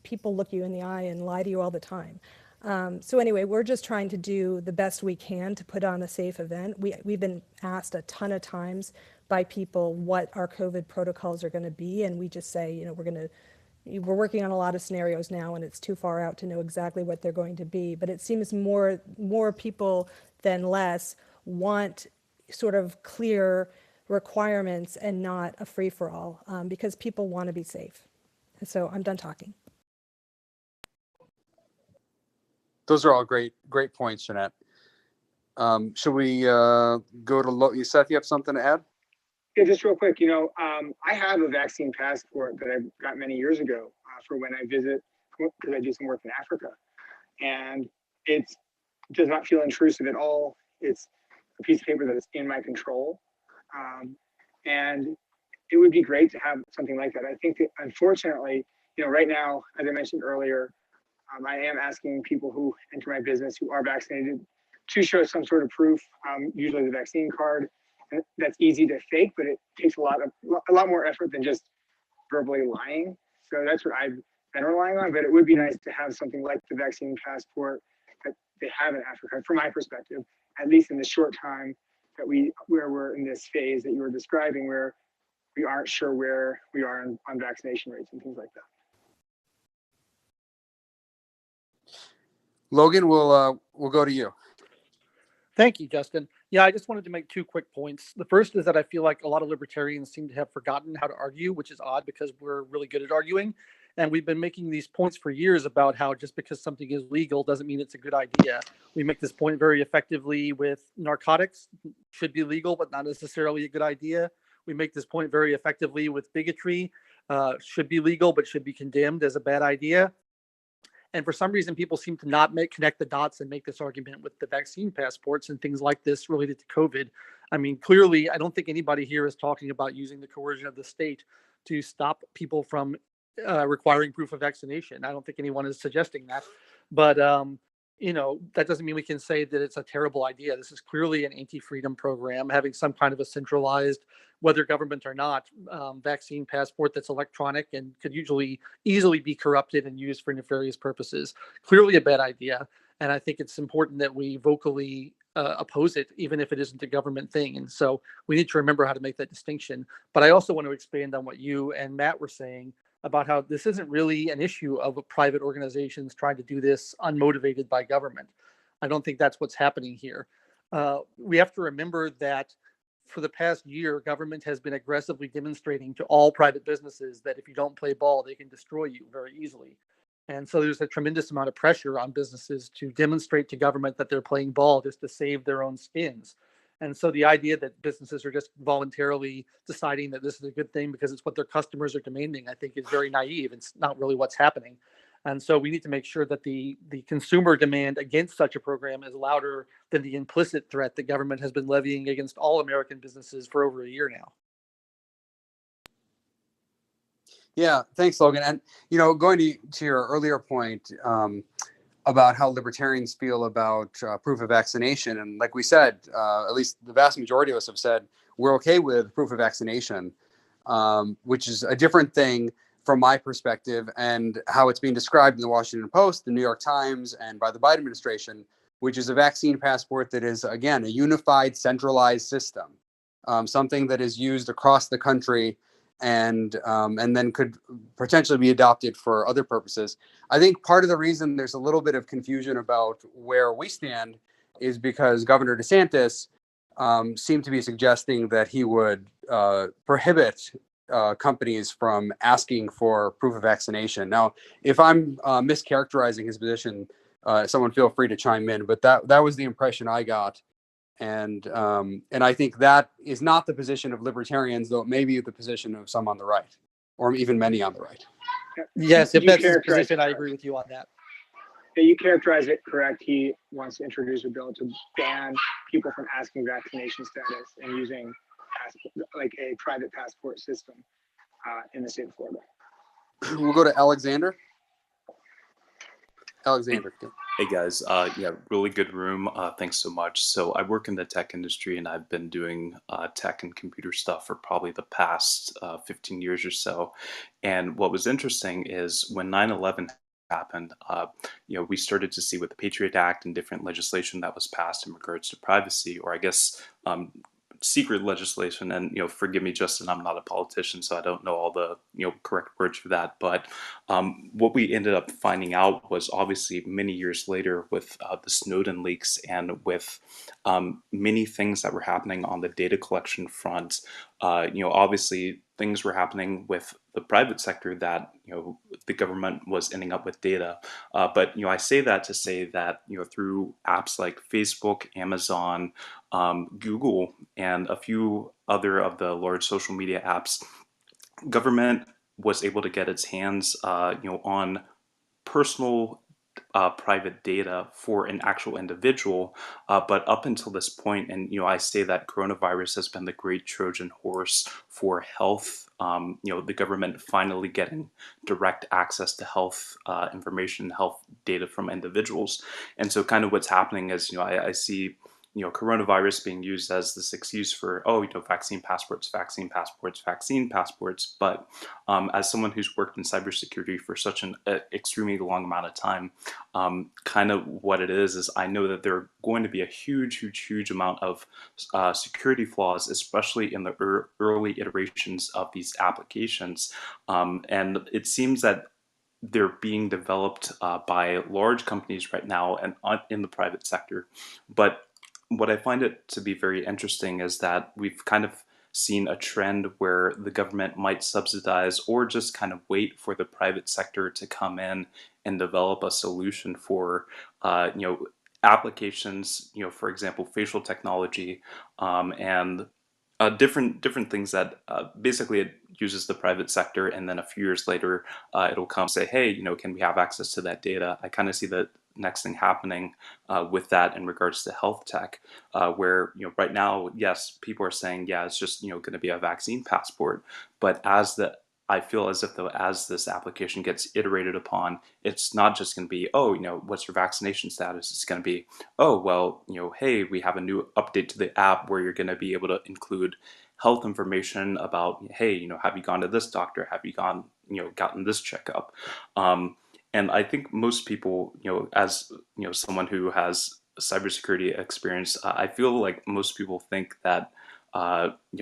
people look you in the eye and lie to you all the time. So anyway, we're just trying to do the best we can to put on a safe event. We've been asked a ton of times by people what our COVID protocols are going to be, and we just say, we're working on a lot of scenarios now, and it's too far out to know exactly what they're going to be. But it seems more people than less want sort of clear requirements and not a free-for-all, because people want to be safe. And so I'm done talking. Those are all great points, Jeanette. Should we go to Seth? You have something to add? Yeah, just real quick. I have a vaccine passport that I got many years ago for when I visit, because I do some work in Africa, and it does not feel intrusive at all. It's a piece of paper that is in my control, and it would be great to have something like that. I think that unfortunately, right now, as I mentioned earlier, I am asking people who enter my business who are vaccinated to show some sort of proof, usually the vaccine card. And that's easy to fake, but it takes a lot more effort than just verbally lying. So that's what I've been relying on. But it would be nice to have something like the vaccine passport that they have in Africa, from my perspective, at least in the short time that where we're in this phase that you were describing, where we aren't sure where we are on vaccination rates and things like that. Logan, we'll go to you. Thank you, Justin. Yeah, I just wanted to make two quick points. The first is that I feel like a lot of libertarians seem to have forgotten how to argue, which is odd because we're really good at arguing. And we've been making these points for years about how just because something is legal doesn't mean it's a good idea. We make this point very effectively with narcotics. Should be legal, but not necessarily a good idea. we make this point very effectively with bigotry. Should be legal, but should be condemned as a bad idea. And for some reason, people seem to not connect the dots and make this argument with the vaccine passports and things like this related to COVID. I mean, clearly, I don't think anybody here is talking about using the coercion of the state to stop people from requiring proof of vaccination. I don't think anyone is suggesting that. But, that doesn't mean we can say that it's a terrible idea. This is clearly an anti-freedom program, having some kind of a centralized, whether government or not, vaccine passport that's electronic and could easily be corrupted and used for nefarious purposes. Clearly a bad idea. And I think it's important that we vocally oppose it, even if it isn't a government thing. And so we need to remember how to make that distinction. But I also want to expand on what you and Matt were saying about how this isn't really an issue of private organizations trying to do this unmotivated by government. I don't think that's what's happening here. We have to remember that for the past year, government has been aggressively demonstrating to all private businesses that if you don't play ball, they can destroy you very easily. And so there's a tremendous amount of pressure on businesses to demonstrate to government that they're playing ball just to save their own skins. And so the idea that businesses are just voluntarily deciding that this is a good thing because it's what their customers are demanding, I think is very naive. It's not really what's happening. And so we need to make sure that the consumer demand against such a program is louder than the implicit threat that government has been levying against all American businesses for over a year now. Yeah, thanks, Logan. And, going to your earlier point about how libertarians feel about proof of vaccination. And like we said, at least the vast majority of us have said we're okay with proof of vaccination, which is a different thing from my perspective and how it's being described in the Washington Post, the New York Times, and by the Biden administration, which is a vaccine passport that is, again, a unified, centralized system, something that is used across the country and then could potentially be adopted for other purposes. I think part of the reason there's a little bit of confusion about where we stand is because Governor DeSantis seemed to be suggesting that he would prohibit companies from asking for proof of vaccination. Now, if I'm mischaracterizing his position, someone feel free to chime in, but that was the impression I got. And I think that is not the position of libertarians, though it may be the position of some on the right, or even many on the right. Yes, if that's his position, I agree with you on that. Yeah, you characterize it correct. He wants to introduce a bill to ban people from asking vaccination status and using like a private passport system in the state of Florida. We'll go to Alexander. Alexander. Hey guys, yeah, really good room. Thanks so much. So I work in the tech industry and I've been doing tech and computer stuff for probably the past 15 years or so. And what was interesting is when 9/11 happened, we started to see with the Patriot Act and different legislation that was passed in regards to privacy, or I guess secret legislation. And forgive me, Justin, I'm not a politician, so I don't know all the correct words for that. But what we ended up finding out was obviously many years later with the Snowden leaks and with many things that were happening on the data collection front. Obviously things were happening with the private sector that the government was ending up with data. But I say that to say that through apps like Facebook, Amazon, Google, and a few other of the large social media apps, government was able to get its hands on personal private data for an actual individual, but up until this point, and I say that coronavirus has been the great Trojan horse for health. The government finally getting direct access to health information, health data from individuals, and so kind of what's happening is I see coronavirus being used as this excuse for, vaccine passports. But as someone who's worked in cybersecurity for such an extremely long amount of time, kind of what it is I know that there are going to be a huge amount of security flaws, especially in the early iterations of these applications. And it seems that they're being developed by large companies right now and in the private sector. But what I find it to be very interesting is that we've kind of seen a trend where the government might subsidize or just kind of wait for the private sector to come in and develop a solution for, applications, for example, facial technology, and different things that basically it uses the private sector, and then a few years later it'll come say, hey, can we have access to that data? I kind of see the next thing happening with that in regards to health tech, where right now, yes, people are saying, yeah, it's just going to be a vaccine passport, but I feel as if though as this application gets iterated upon, it's not just going to be, oh, what's your vaccination status? It's going to be, oh, well, hey, we have a new update to the app where you're going to be able to include health information about, hey, have you gone to this doctor? Have you gotten this checkup? And I think most people, as someone who has cybersecurity experience, I feel like most people think that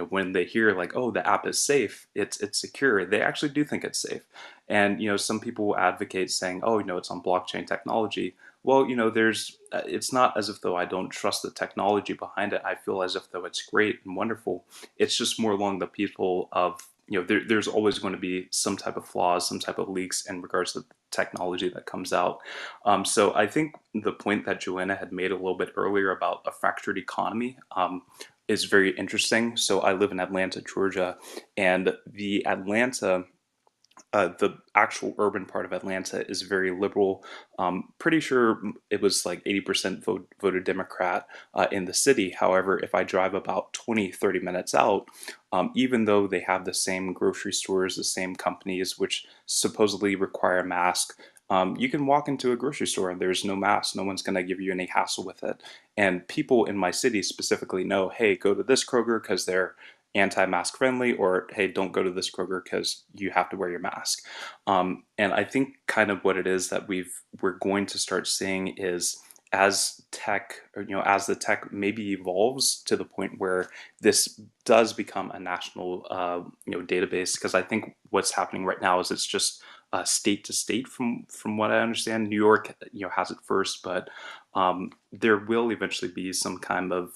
when they hear like, oh, the app is safe, it's secure, they actually do think it's safe. And some people advocate saying, oh, it's on blockchain technology. Well, it's not as if though I don't trust the technology behind it. I feel as if though it's great and wonderful. It's just more along the people of, there's always going to be some type of flaws, some type of leaks in regards to the technology that comes out. So I think the point that Joanna had made a little bit earlier about a fractured economy is very interesting. So I live in Atlanta, Georgia, and the actual urban part of Atlanta is very liberal. Pretty sure it was like 80% voted Democrat in the city. However, if I drive about 20-30 minutes out, even though they have the same grocery stores, the same companies, which supposedly require a mask, you can walk into a grocery store and there's no mask. No one's going to give you any hassle with it. And people in my city specifically know, hey, go to this Kroger because they're anti-mask friendly, or hey, don't go to this Kroger because you have to wear your mask. And I think kind of what it is that we're going to start seeing is as tech, or, as the tech maybe evolves to the point where this does become a national, database. Because I think what's happening right now is it's just state to state, from what I understand. New York, has it first, but there will eventually be some kind of,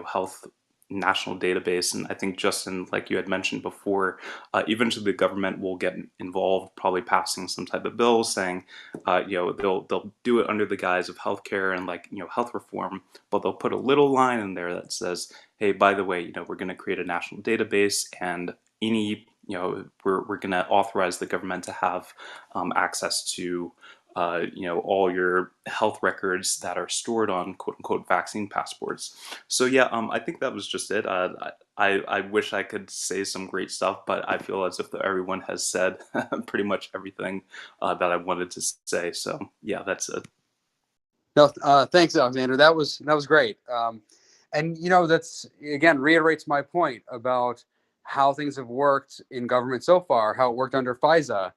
health national database. And I think, Justin, like you had mentioned before, eventually the government will get involved, probably passing some type of bill saying, they'll do it under the guise of healthcare and health reform, but they'll put a little line in there that says, hey, by the way, we're going to create a national database, and any, we're going to authorize the government to have access to all your health records that are stored on quote unquote vaccine passports. So yeah, I think that was just it. I wish I could say some great stuff, but I feel as if everyone has said pretty much everything that I wanted to say. So yeah, that's it. No, thanks, Alexander. That was great. And that's again reiterates my point about how things have worked in government so far, how it worked under FISA.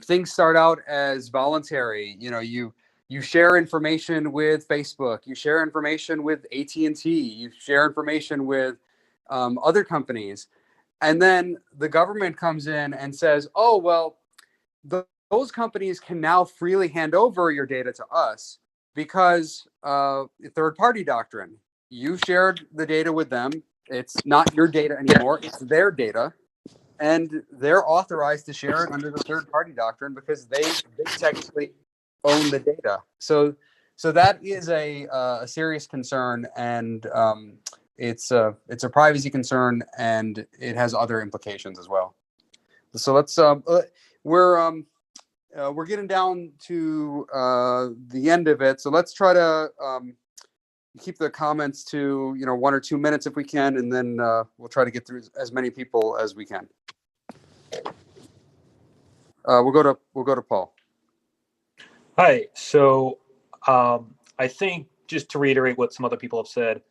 Things start out as voluntary. You share information with Facebook, you share information with AT&T, you share information with other companies, and then the government comes in and says, oh, well, those companies can now freely hand over your data to us because third-party doctrine. You shared the data with them. It's not your data anymore. It's their data. And they're authorized to share it under the third-party doctrine because they technically own the data. So that is a serious concern, and it's a privacy concern, and it has other implications as well. So let's we're getting down to the end of it. So let's try to keep the comments to 1 or 2 minutes if we can, and then we'll try to get through as many people as we can. We'll go to Paul. Hi. So I think, just to reiterate what some other people have said,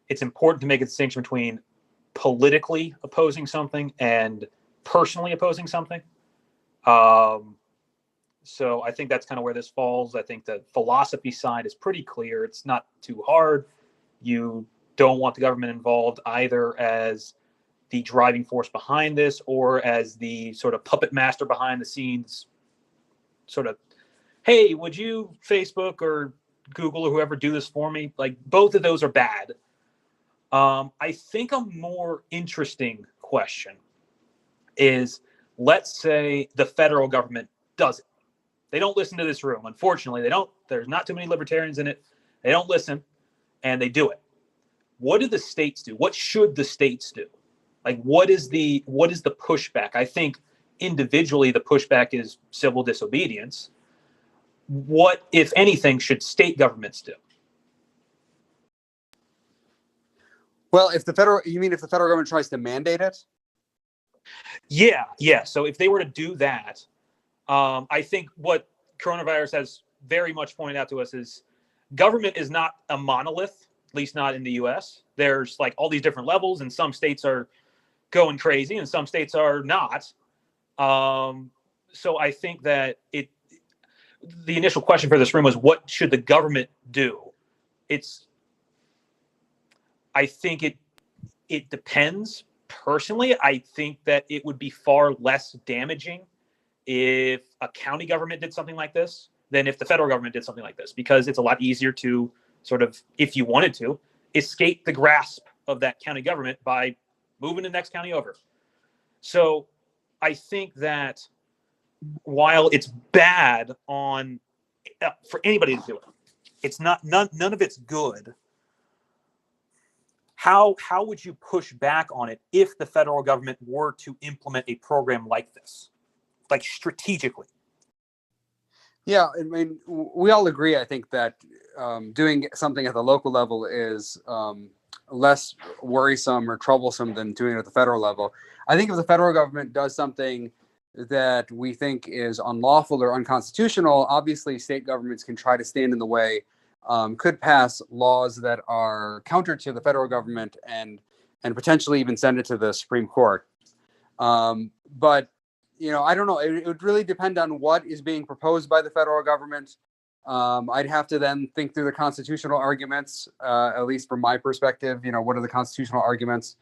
it's important to make a distinction between politically opposing something and personally opposing something. So I think that's kind of where this falls. I think the philosophy side is pretty clear. It's not too hard. You don't want the government involved either as the driving force behind this or as the sort of puppet master behind the scenes, sort of, hey, would you, Facebook or Google or whoever, do this for me? Like, both of those are bad. I think a more interesting question is, let's say the federal government does it. They don't listen to this room. Unfortunately, they don't. There's not too many libertarians in it. They don't listen, and they do it. what do the states do? What should the states do? Like, what is the pushback? I think individually the pushback is civil disobedience. What, if anything, should state governments do? Well, if the federal government tries to mandate it? Yeah. So if they were to do that, I think what coronavirus has very much pointed out to us is government is not a monolith, at least not in the US. There's like all these different levels, and some states are going crazy and some states are not. So I think that the initial question for this room was, what should the government do? I think it depends. Personally, I think that it would be far less damaging if a county government did something like this than if the federal government did something like this, because it's a lot easier to sort of, if you wanted to, escape the grasp of that county government by moving the next county over. So I think that while it's bad for anybody to do it, it's not none of it's good. How would you push back on it if the federal government were to implement a program like this, like strategically? Yeah, I mean, we all agree, I think, that doing something at the local level is less worrisome or troublesome than doing it at the federal level. I think if the federal government does something that we think is unlawful or unconstitutional, obviously state governments can try to stand in the way, could pass laws that are counter to the federal government and potentially even send it to the Supreme Court. But I don't know. It would really depend on what is being proposed by the federal government. I'd have to then think through the constitutional arguments, at least from my perspective. What are the constitutional arguments,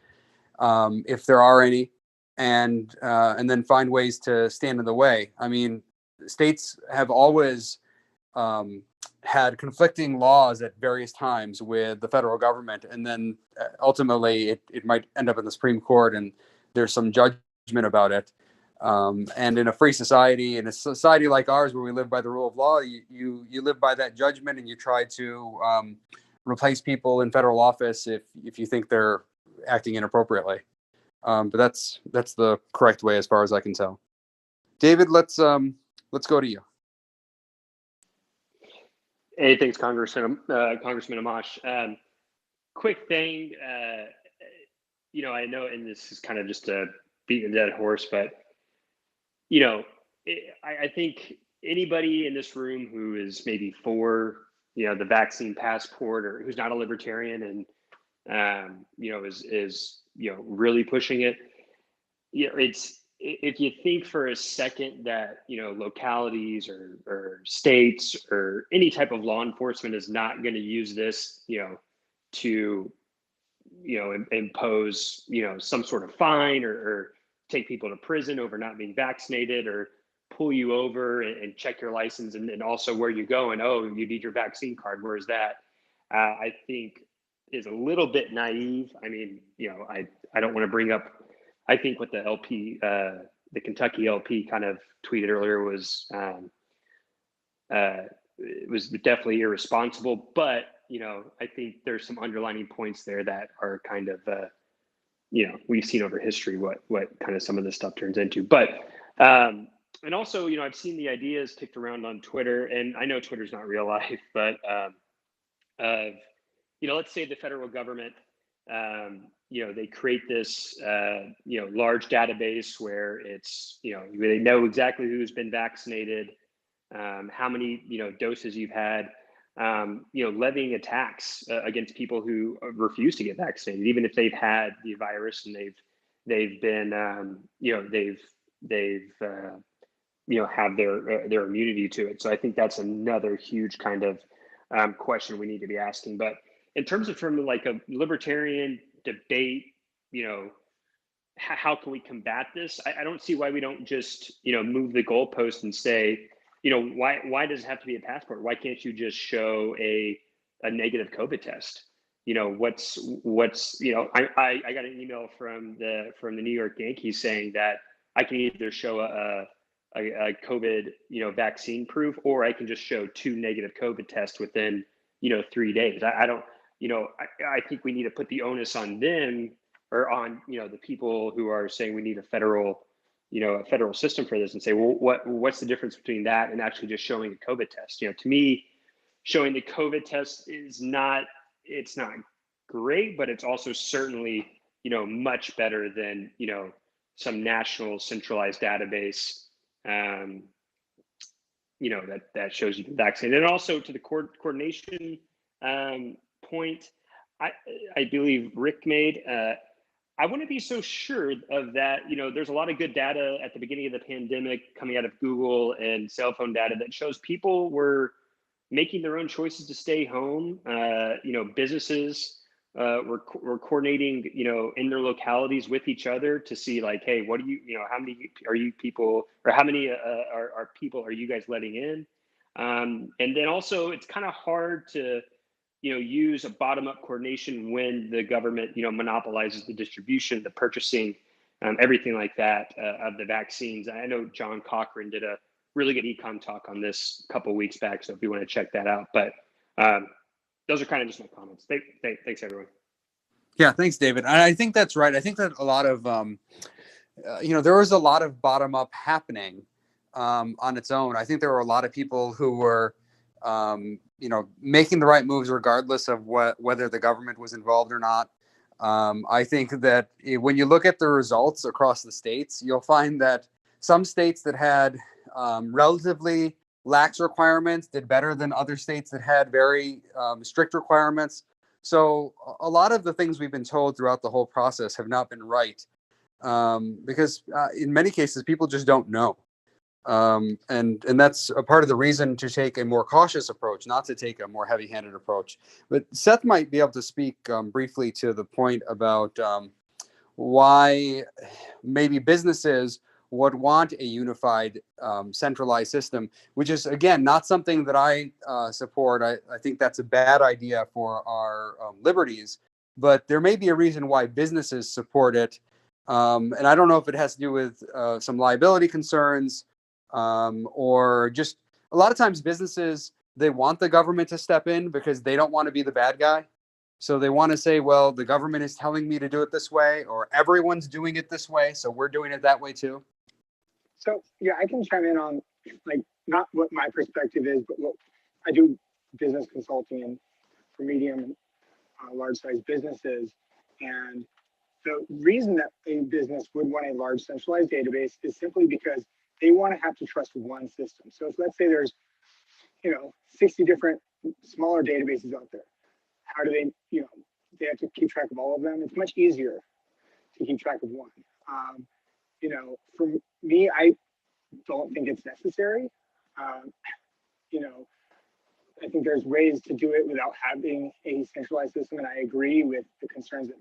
if there are any, and then find ways to stand in the way. I mean, states have always had conflicting laws at various times with the federal government, and then ultimately it might end up in the Supreme Court, and there's some judgment about it. And in a free society, in a society like ours where we live by the rule of law, you live by that judgment, and you try to replace people in federal office if you think they're acting inappropriately. But that's the correct way as far as I can tell. David, let's go to you. Hey, thanks, Congressman Amash. Quick thing, I know, and this is kind of just a beating a dead horse, but I think anybody in this room who is maybe for the vaccine passport, or who's not a libertarian and is really pushing it, it's, if you think for a second that localities or states or any type of law enforcement is not going to use this to impose some sort of fine or take people to prison over not being vaccinated, or pull you over and check your license and also where you go, and oh, you need your vaccine card, where's that? I think is a little bit naive. I mean, I don't want to bring up, I think what the LP, the Kentucky LP kind of tweeted earlier was definitely irresponsible, but I think there's some underlining points there that are kind of we've seen over history what kind of some of this stuff turns into. But and also I've seen the ideas kicked around on Twitter, and I know Twitter's not real life, but let's say the federal government they create this large database where it's they know exactly who's been vaccinated, how many doses you've had, levying a tax against people who refuse to get vaccinated, even if they've had the virus and they've been have their immunity to it. So I think that's another huge kind of question we need to be asking. But in terms of from like a libertarian debate, how can we combat this? I don't see why we don't just move the goalpost and say, why does it have to be a passport? Why can't you just show a negative COVID test? What's I got an email from the New York Yankees saying that I can either show a COVID vaccine proof, or I can just show 2 negative COVID tests within 3 days. I don't, I think we need to put the onus on them, or on, the people who are saying we need a federal system for this, and say, well, what's the difference between that and actually just showing a COVID test? To me, showing the COVID test it's not great, but it's also certainly, much better than, some national centralized database, that shows you the vaccine. And also to the coordination point, I believe Rick made, I wouldn't be so sure of that. There's a lot of good data at the beginning of the pandemic coming out of Google and cell phone data that shows people were making their own choices to stay home. Businesses were coordinating, in their localities with each other to see, like, hey, what do how many are you people, or how many are people are you guys letting in? And then also, it's kind of hard to, use a bottom-up coordination when the government, monopolizes the distribution, the purchasing, everything like that of the vaccines. I know John Cochran did a really good econ talk on this a couple of weeks back, so if you want to check that out. But those are kind of just my comments. Thanks, everyone. Yeah, thanks, David. I think that's right. I think that a lot of, there was a lot of bottom up happening on its own. I think there were a lot of people who were, making the right moves regardless of whether the government was involved or not. I think that when you look at the results across the states, you'll find that some states that had relatively lax requirements did better than other states that had very strict requirements. So a lot of the things we've been told throughout the whole process have not been right, because in many cases people just don't know, and that's a part of the reason to take a more cautious approach, not to take a more heavy-handed approach. But Seth might be able to speak briefly to the point about why maybe businesses would want a unified centralized system, which is, again, not something that I support. I think that's a bad idea for our liberties, but there may be a reason why businesses support it. And I don't know if it has to do with some liability concerns, or just a lot of times businesses, they want the government to step in because they don't want to be the bad guy. So they want to say, well, the government is telling me to do it this way, or everyone's doing it this way, so we're doing it that way too. So yeah, I can chime in on, like, not what my perspective is, but what I do business consulting and for medium and large size businesses. And the reason that a business would want a large centralized database is simply because they want to have to trust one system. So if, let's say there's 60 different smaller databases out there, how do they they have to keep track of all of them? It's much easier to keep track of one. For me, I don't think it's necessary. I think there's ways to do it without having a centralized system, and I agree with the concerns that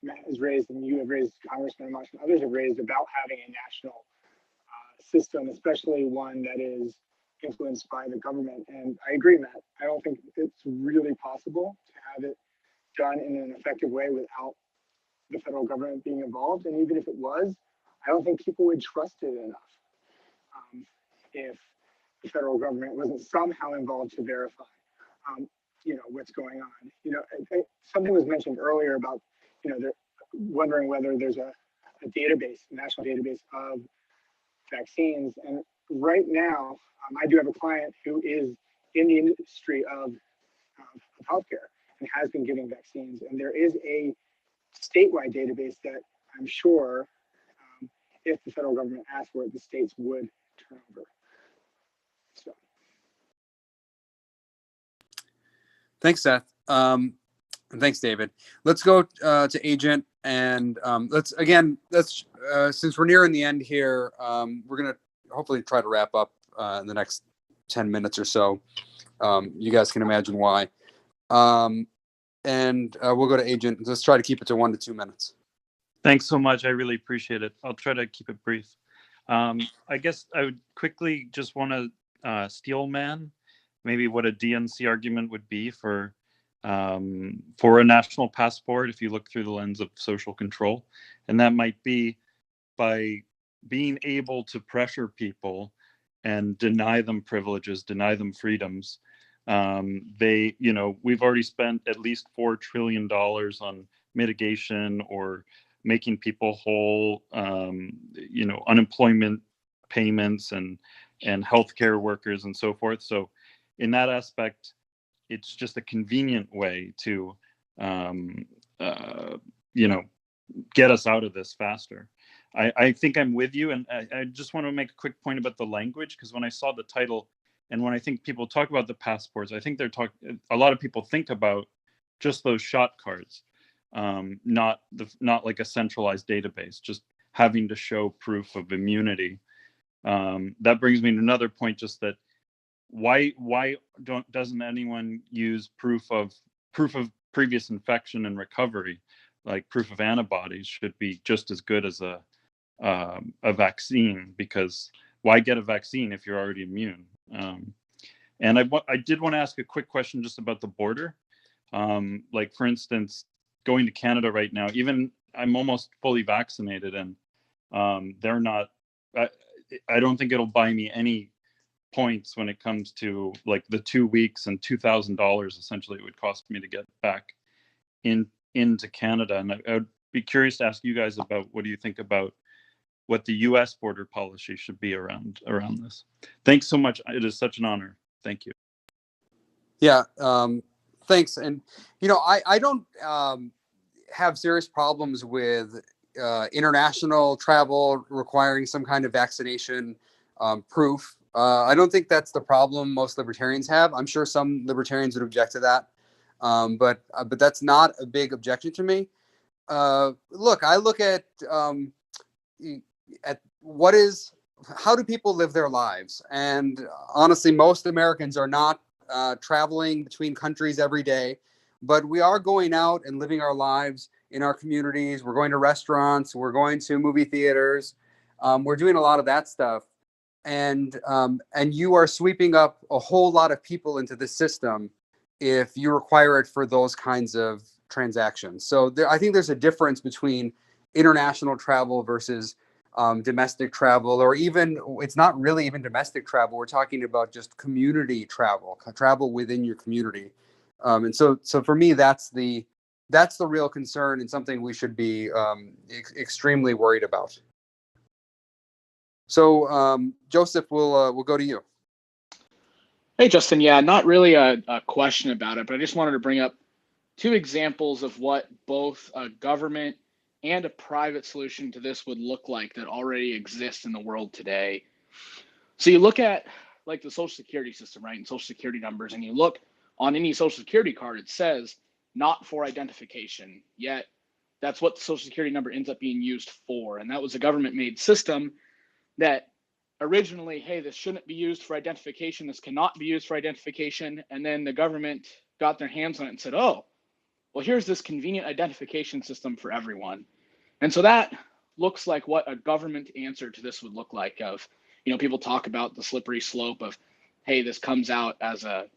Matt has raised, and you have raised, Congressman Amash, and others have raised about having a national system, especially one that is influenced by the government. And I agree, Matt. I don't think it's really possible to have it done in an effective way without the federal government being involved. And even if it was, I don't think people would trust it enough if the federal government wasn't somehow involved to verify, what's going on. Something was mentioned earlier about, they're wondering whether there's a database, a national database of vaccines. And right now, I do have a client who is in the industry of healthcare and has been giving vaccines. And there is a statewide database that I'm sure if the federal government asked for it, the states would turn over. So. Thanks, Seth. And thanks, David. Let's go to Agent, and since we're nearing the end here, we're gonna hopefully try to wrap up in the next 10 minutes or so. You guys can imagine why. And we'll go to Agent. Let's try to keep it to 1 to 2 minutes. Thanks so much. I really appreciate it. I'll try to keep it brief. I guess I would quickly just want to steel man maybe what a DNC argument would be for a national passport if you look through the lens of social control. And that might be by being able to pressure people and deny them privileges, deny them freedoms They, you know, we've already spent at least $4 trillion on mitigation or making people whole, you know, unemployment payments and healthcare workers and so forth. So in that aspect, it's just a convenient way to, you know, get us out of this faster. I think I'm with you. And I just want to make a quick point about the language, because when I saw the title and when I think people talk about the passports, I think a lot of people think about just those shot cards, not like a centralized database, just having to show proof of immunity. That brings me to another point, just that why doesn't anyone use proof of previous infection and recovery? Like proof of antibodies should be just as good as a vaccine, because why get a vaccine if you're already immune? And I did want to ask a quick question just about the border. Like for instance, going to Canada right now, even I'm almost fully vaccinated, and they're not. I don't think it'll buy me any points when it comes to like the 2 weeks and $2,000 essentially it would cost me to get back into Canada. And I would be curious to ask you guys about what do you think about what the U.S. border policy should be around this. Thanks so much. It is such an honor. Thank you. Yeah, thanks. And you know, I don't have serious problems with international travel requiring some kind of vaccination proof. I don't think that's the problem most libertarians have. I'm sure some libertarians would object to that, but that's not a big objection to me. Look, I look at how do people live their lives, and honestly, most Americans are not traveling between countries every day, but we are going out and living our lives in our communities. We're going to restaurants, we're going to movie theaters, we're doing a lot of that stuff. And you are sweeping up a whole lot of people into the system if you require it for those kinds of transactions. So I think there's a difference between international travel versus domestic travel, or even it's not really even domestic travel. We're talking about just community travel within your community. And so for me, that's the real concern and something we should be extremely worried about. So, Joseph, we'll go to you. Hey, Justin. Yeah, not really a question about it, but I just wanted to bring up two examples of what both a government and a private solution to this would look like that already exists in the world today. So you look at like the Social Security system, right, and Social Security numbers, and you look on any Social Security card, it says not for identification, yet that's what the Social Security number ends up being used for. And that was a government-made system that originally, hey, this shouldn't be used for identification, this cannot be used for identification, and then the government got their hands on it and said, oh, well, here's this convenient identification system for everyone. And so that looks like what a government answer to this would look like. Of, you know, people talk about the slippery slope of, hey, this comes out as a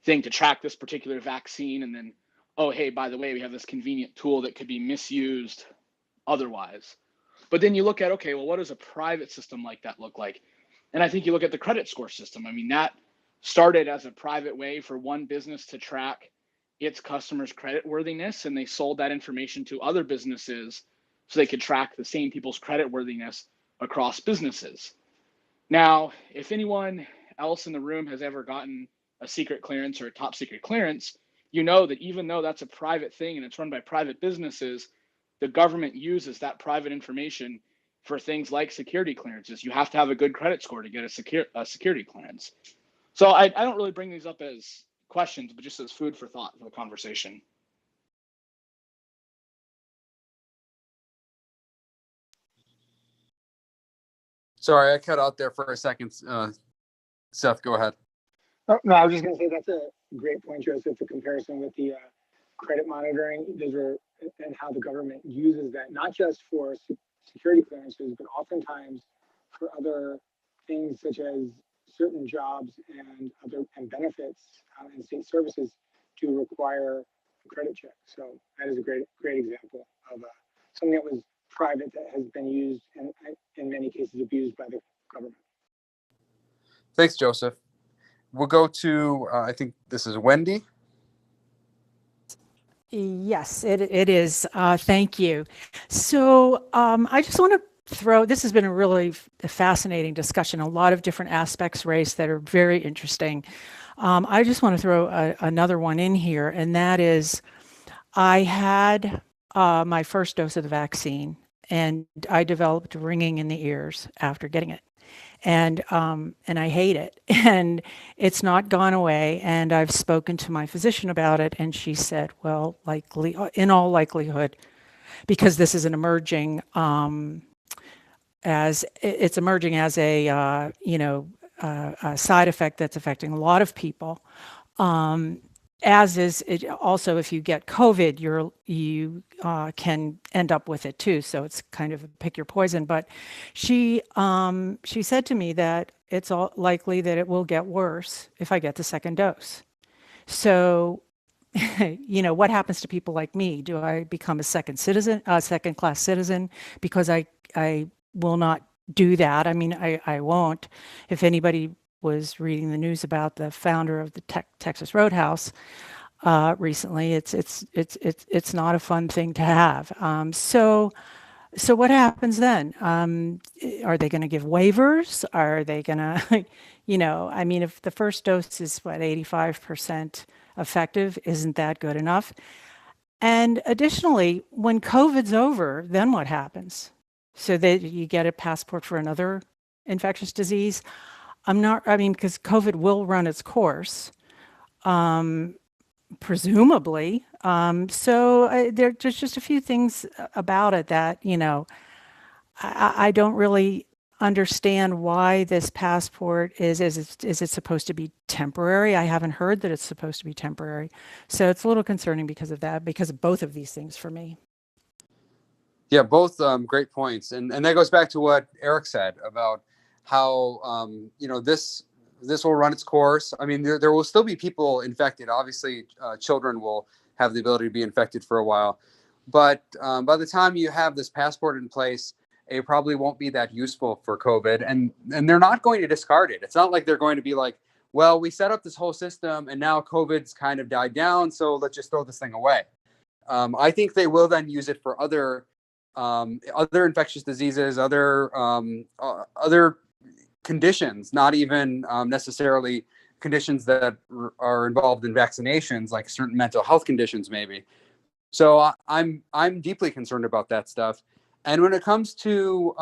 thing to track this particular vaccine, and then, oh, hey, by the way, we have this convenient tool that could be misused otherwise. But then you look at, okay, well, what does a private system like that look like? And I think you look at the credit score system. I mean, that started as a private way for one business to track its customers' credit worthiness, and they sold that information to other businesses so they could track the same people's credit worthiness across businesses. Now, if anyone else in the room has ever gotten a secret clearance or a top secret clearance, you know that even though that's a private thing and it's run by private businesses, the government uses that private information for things like security clearances. You have to have a good credit score to get a security clearance. So I don't really bring these up as questions, but just as food for thought for the conversation. Sorry, I cut out there for a second. Seth, go ahead. Oh, no, I was just going to say that's a great point, Joseph, the comparison with the credit monitoring. Those are, and how the government uses that, not just for security clearances, but oftentimes for other things such as certain jobs and benefits and state services to require a credit check. So that is a great example of something that was private that has been used and in many cases abused by the government. Thanks, Joseph. we'll go to, I think this is Wendy. Yes, it is. Thank you. So I just want to throw, this has been a really fascinating discussion, a lot of different aspects raised that are very interesting. I just want to throw another one in here, and that is I had my first dose of the vaccine, and I developed ringing in the ears after getting it. And I hate it, and it's not gone away. And I've spoken to my physician about it, and she said, well, likely, in all likelihood, because this is an emerging, as it's emerging as a a side effect that's affecting a lot of people. As is it also, if you get COVID, you can end up with it too. So it's kind of pick your poison. But she said to me that it's all likely that it will get worse if I get the second dose. So, what happens to people like me? Do I become a second class citizen because I will not do that? I mean, I won't. If anybody was reading the news about the founder of the Texas Roadhouse recently, it's not a fun thing to have. So what happens then? Are they going to give waivers? Are they going to, I mean, if the first dose is 85% effective, isn't that good enough? And additionally, when COVID's over, then what happens? So that you get a passport for another infectious disease. Because COVID will run its course, presumably. There's just a few things about it that, I don't really understand why this passport is it supposed to be temporary? I haven't heard that it's supposed to be temporary. So it's a little concerning because of that, because of both of these things for me. Yeah, both great points. And that goes back to what Eric said about how this will run its course. I mean, there will still be people infected. Obviously, children will have the ability to be infected for a while. But by the time you have this passport in place, it probably won't be that useful for COVID. And they're not going to discard it. It's not like they're going to be like, well, we set up this whole system and now COVID's kind of died down, so let's just throw this thing away. I think they will then use it for other infectious diseases, other conditions, not even necessarily conditions that are involved in vaccinations, like certain mental health conditions, maybe. So I'm deeply concerned about that stuff. And when it comes to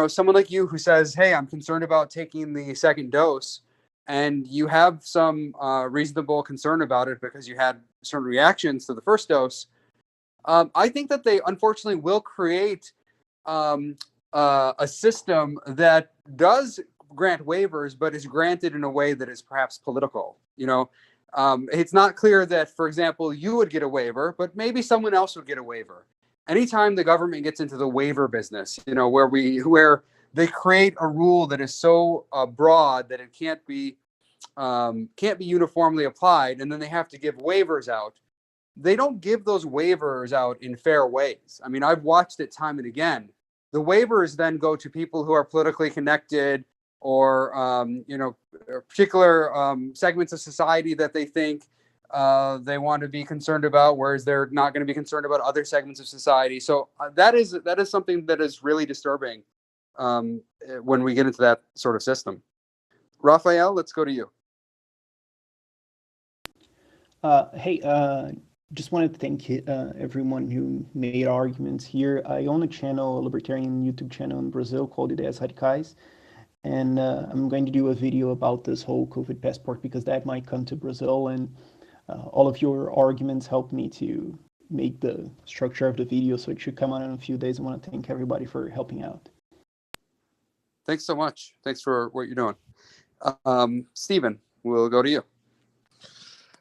someone like you who says, "Hey, I'm concerned about taking the second dose," and you have some reasonable concern about it because you had certain reactions to the first dose, I think that they unfortunately will create a system that does grant waivers, but is granted in a way that is perhaps political. It's not clear that, for example, you would get a waiver, but maybe someone else would get a waiver. Anytime the government gets into the waiver business, where they create a rule that is so broad that it can't be uniformly applied, and then they have to give waivers out. They don't give those waivers out in fair ways. I mean, I've watched it time and again. The waivers then go to people who are politically connected or, particular segments of society that they think they want to be concerned about, whereas they're not going to be concerned about other segments of society. So that is something that is really disturbing when we get into that sort of system. Raphael, let's go to you. Just wanted to thank everyone who made arguments here. I own a Libertarian YouTube channel in Brazil called Ideias Radicais, and I'm going to do a video about this whole COVID passport because that might come to Brazil, and all of your arguments helped me to make the structure of the video, so it should come out in a few days. I want to thank everybody for helping out. Thanks so much. Thanks for what you're doing. Stephen, we'll go to you.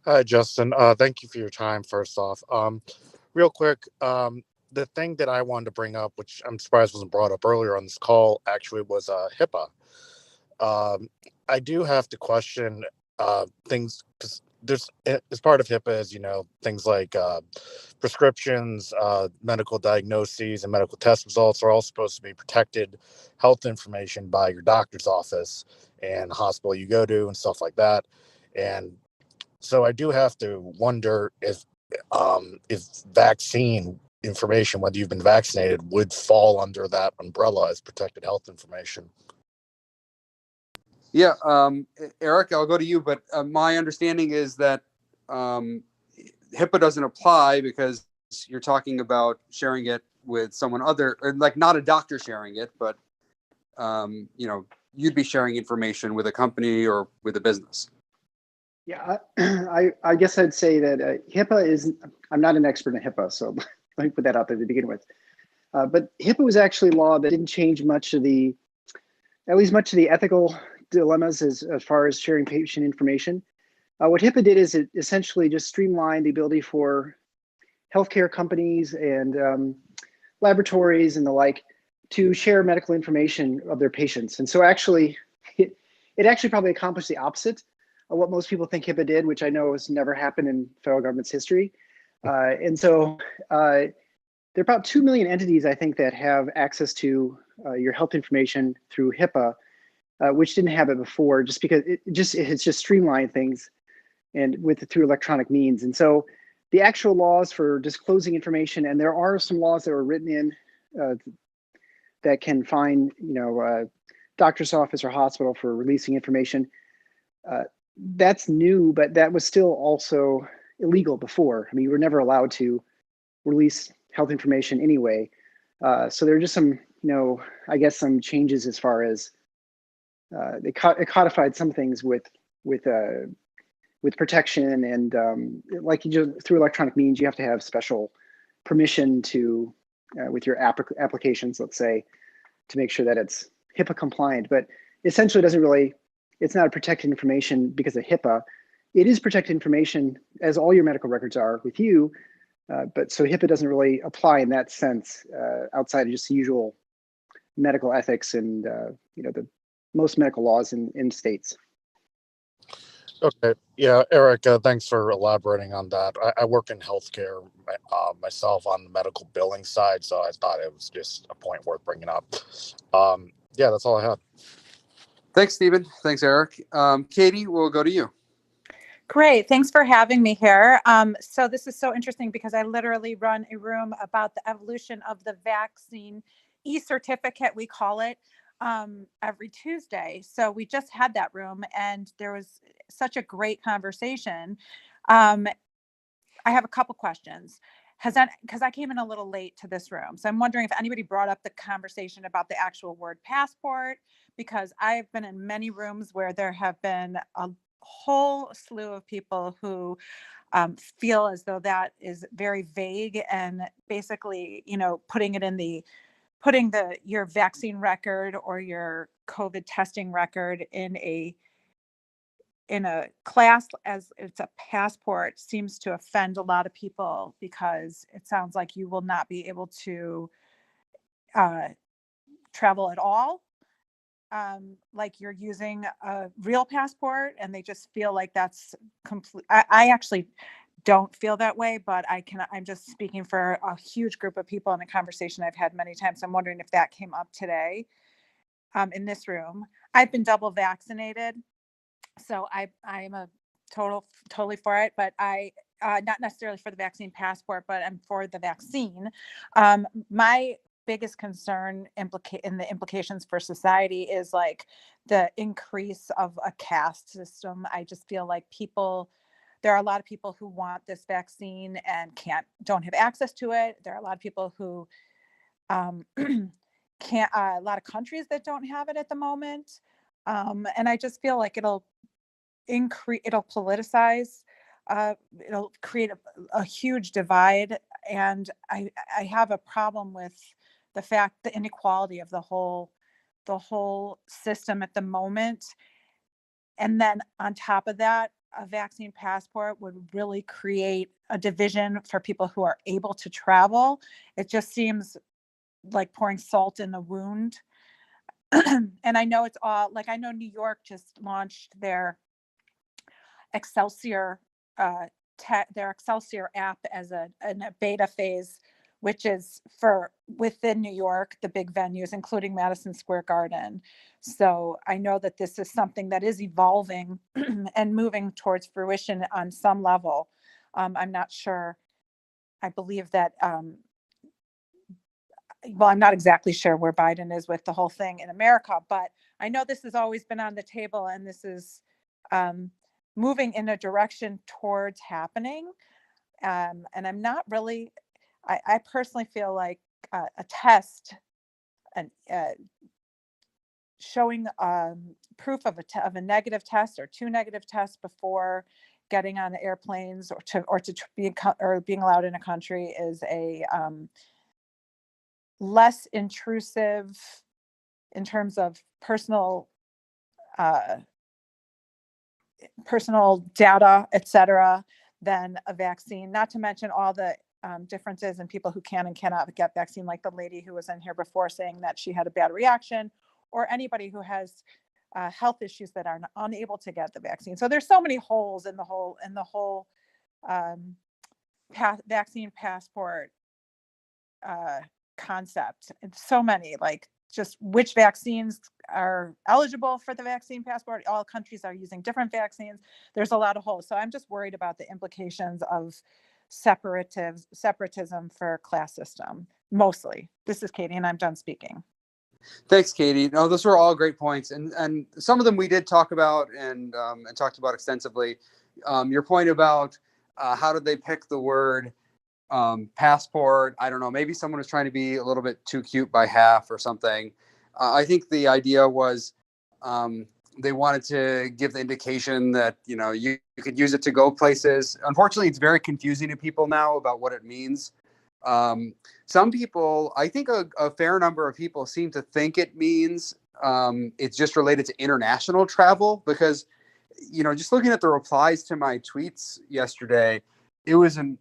Hi, Justin. Thank you for your time, first off. Real quick, the thing that I wanted to bring up, which I'm surprised wasn't brought up earlier on this call, actually was HIPAA. I do have to question things, because there's as part of HIPAA, as you know, things like prescriptions, medical diagnoses, and medical test results are all supposed to be protected health information by your doctor's office and hospital you go to and stuff like that. And so I do have to wonder if vaccine information, whether you've been vaccinated, would fall under that umbrella as protected health information. Yeah, Eric, I'll go to you, but my understanding is that HIPAA doesn't apply because you're talking about sharing it with someone other, or like not a doctor sharing it, but you'd be sharing information with a company or with a business. Yeah, I guess I'd say that HIPAA is, I'm not an expert in HIPAA, so let me put that out there to begin with. But HIPAA was actually a law that didn't change much of the ethical dilemmas as far as sharing patient information. What HIPAA did is it essentially just streamlined the ability for healthcare companies and laboratories and the like to share medical information of their patients. And so actually, it actually probably accomplished the opposite of what most people think HIPAA did, which I know has never happened in federal government's history. And so there are about 2 million entities, I think, that have access to your health information through HIPAA, which didn't have it before, just because it's just streamlined things and through electronic means. And so the actual laws for disclosing information, and there are some laws that were written in that can fine, doctor's office or hospital for releasing information. That's new, but that was still also illegal before. I mean, you were never allowed to release health information anyway. So there are just some, I guess some changes as far as it codified some things with protection and like through electronic means, you have to have special permission to with your applications, let's say, to make sure that it's HIPAA compliant. But essentially, it's not protected information because of HIPAA. It is protected information, as all your medical records are with you. But so HIPAA doesn't really apply in that sense outside of just the usual medical ethics and the most medical laws in states. Okay, yeah, Eric, thanks for elaborating on that. I work in healthcare myself on the medical billing side, so I thought it was just a point worth bringing up. Yeah, that's all I had. Thanks, Stephen. Thanks, Eric. Katie, we'll go to you. Great. Thanks for having me here. So this is so interesting because I literally run a room about the evolution of the vaccine e-certificate, we call it, every Tuesday. So we just had that room and there was such a great conversation. I have a couple questions. Because I came in a little late to this room. So I'm wondering if anybody brought up the conversation about the actual word passport, because I've been in many rooms where there have been a whole slew of people who feel as though that is very vague and basically, putting your vaccine record or your COVID testing record in a class as it's a passport seems to offend a lot of people, because it sounds like you will not be able to travel at all, like you're using a real passport, and they just feel like that's complete. I actually don't feel that way, but I'm just speaking for a huge group of people in a conversation I've had many times. I'm wondering if that came up today in this room. I've been double vaccinated, so I'm a totally for it, but I not necessarily for the vaccine passport, but I'm for the vaccine. My biggest concern in the implications for society is like the increase of a caste system. I just feel like there are a lot of people who want this vaccine and don't have access to it. There are a lot of people who can't, a lot of countries that don't have it at the moment. And I just feel like it'll politicize, it'll create a huge divide. And I have a problem with the inequality of the whole system at the moment. And then on top of that, a vaccine passport would really create a division for people who are able to travel. It just seems like pouring salt in the wound. And I know I know New York just launched their Excelsior their Excelsior app as a beta phase, which is for within New York, the big venues, including Madison Square Garden. So I know that this is something that is evolving and moving towards fruition on some level. I'm not sure. I believe that, well, I'm not exactly sure where Biden is with the whole thing in America, but I know this has always been on the table, and this is moving in a direction towards happening. And I'm not really, I personally feel like a test and showing proof of a negative test or 2 negative tests before getting on airplanes or to being allowed in a country is a less intrusive in terms of personal data, et cetera, than a vaccine, not to mention all the differences in people who can and cannot get vaccine, like the lady who was in here before saying that she had a bad reaction, or anybody who has health issues that are unable to get the vaccine. So there's so many holes in the whole vaccine passport concept. It's so many, like just which vaccines are eligible for the vaccine passport. All countries are using different vaccines. There's a lot of holes. So I'm just worried about the implications of separatism for class system, mostly. This is Katie, and I'm done speaking. Thanks, Katie. No, those were all great points, and some of them we did talk about and talked about extensively. Your point about how did they pick the word passport? I don't know. Maybe someone was trying to be a little bit too cute by half or something. I think the idea was they wanted to give the indication that you could use it to go places. Unfortunately, it's very confusing to people now about what it means. Some people, I think a fair number of people seem to think it means it's just related to international travel, because, just looking at the replies to my tweets yesterday, it was a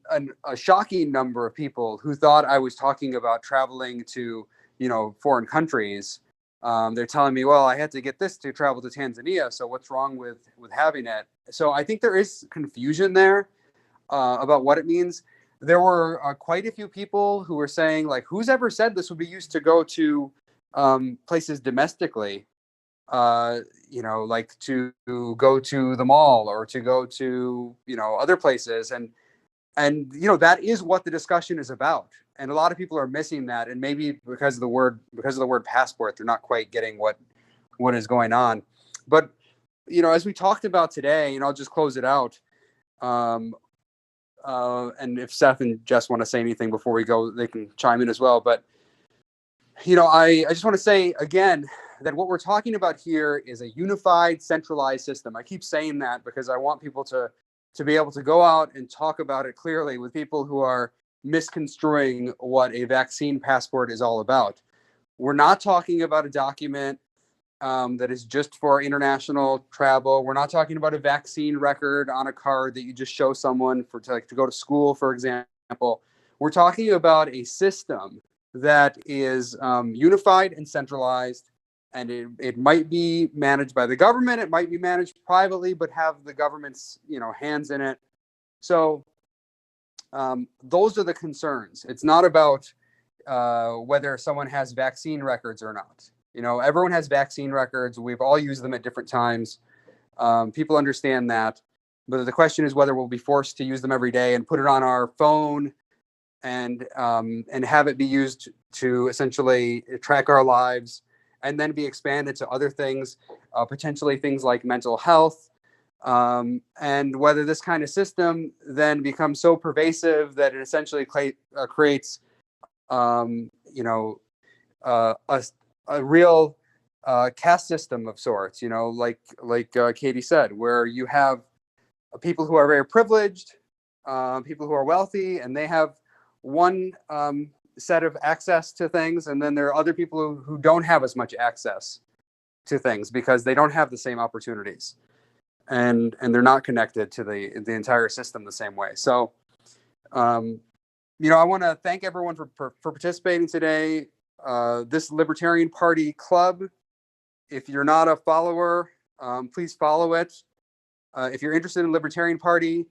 shocking number of people who thought I was talking about traveling to, foreign countries. They're telling me, well, I had to get this to travel to Tanzania, so what's wrong with having it? So I think there is confusion there about what it means. There were quite a few people who were saying, like, who's ever said this would be used to go to places domestically, like to go to the mall or to go to, other places. And that is what the discussion is about. And a lot of people are missing that. And maybe because of the word passport, they're not quite getting what is going on. But, as we talked about today, and I'll just close it out. And if Seth and Jess want to say anything before we go, they can chime in as well. But, I just want to say again that what we're talking about here is a unified, centralized system. I keep saying that because I want people to be able to go out and talk about it clearly with people who are misconstruing what a vaccine passport is all about. We're not talking about a document that is just for international travel. We're not talking about a vaccine record on a card that you just show someone to go to school, for example. We're talking about a system that is unified and centralized, and it might be managed by the government. It might be managed privately, but have the government's hands in it. So those are the concerns. It's not about whether someone has vaccine records or not. Everyone has vaccine records. We've all used them at different times. People understand that. But the question is whether we'll be forced to use them every day and put it on our phone and have it be used to essentially track our lives and then be expanded to other things, potentially things like mental health, and whether this kind of system then becomes so pervasive that it essentially creates a real caste system of sorts, like Katie said, where you have people who are very privileged, people who are wealthy, and they have one set of access to things, and then there are other people who don't have as much access to things because they don't have the same opportunities, and they're not connected to the entire system the same way. So, I want to thank everyone for participating today. This Libertarian Party Club, if you're not a follower, please follow it. If you're interested in Libertarian Party,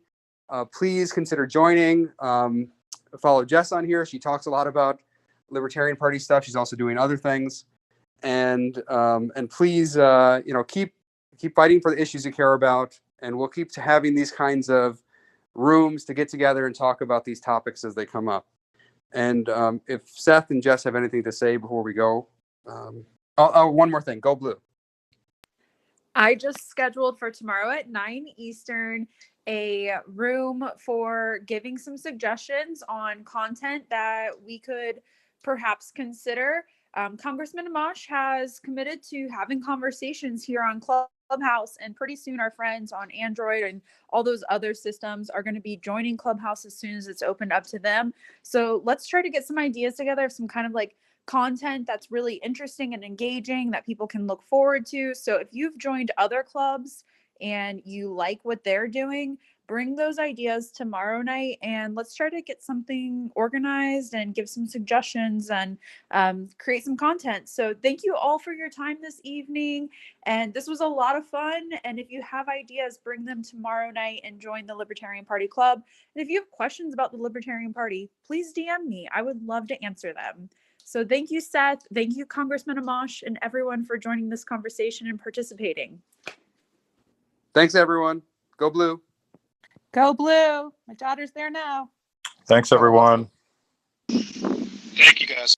please consider joining. Follow Jess on here. She talks a lot about Libertarian Party stuff. She's also doing other things. And please, keep fighting for the issues you care about. And we'll keep having these kinds of rooms to get together and talk about these topics as they come up. And if Seth and Jess have anything to say before we go, one more thing, go blue. I just scheduled for tomorrow at 9 Eastern a room for giving some suggestions on content that we could perhaps consider. Congressman Amash has committed to having conversations here on Clubhouse, and pretty soon our friends on Android and all those other systems are going to be joining Clubhouse as soon as it's opened up to them. So let's try to get some ideas together of some kind of like content that's really interesting and engaging that people can look forward to. So if you've joined other clubs and you like what they're doing, bring those ideas tomorrow night and let's try to get something organized and give some suggestions and create some content. So thank you all for your time this evening. And this was a lot of fun. And if you have ideas, bring them tomorrow night and join the Libertarian Party Club. And if you have questions about the Libertarian Party, please DM me. I would love to answer them. So thank you, Seth. Thank you, Congressman Amash, and everyone for joining this conversation and participating. Thanks, everyone. Go blue. Go blue. My daughter's there now. Thanks, everyone. Thank you, guys.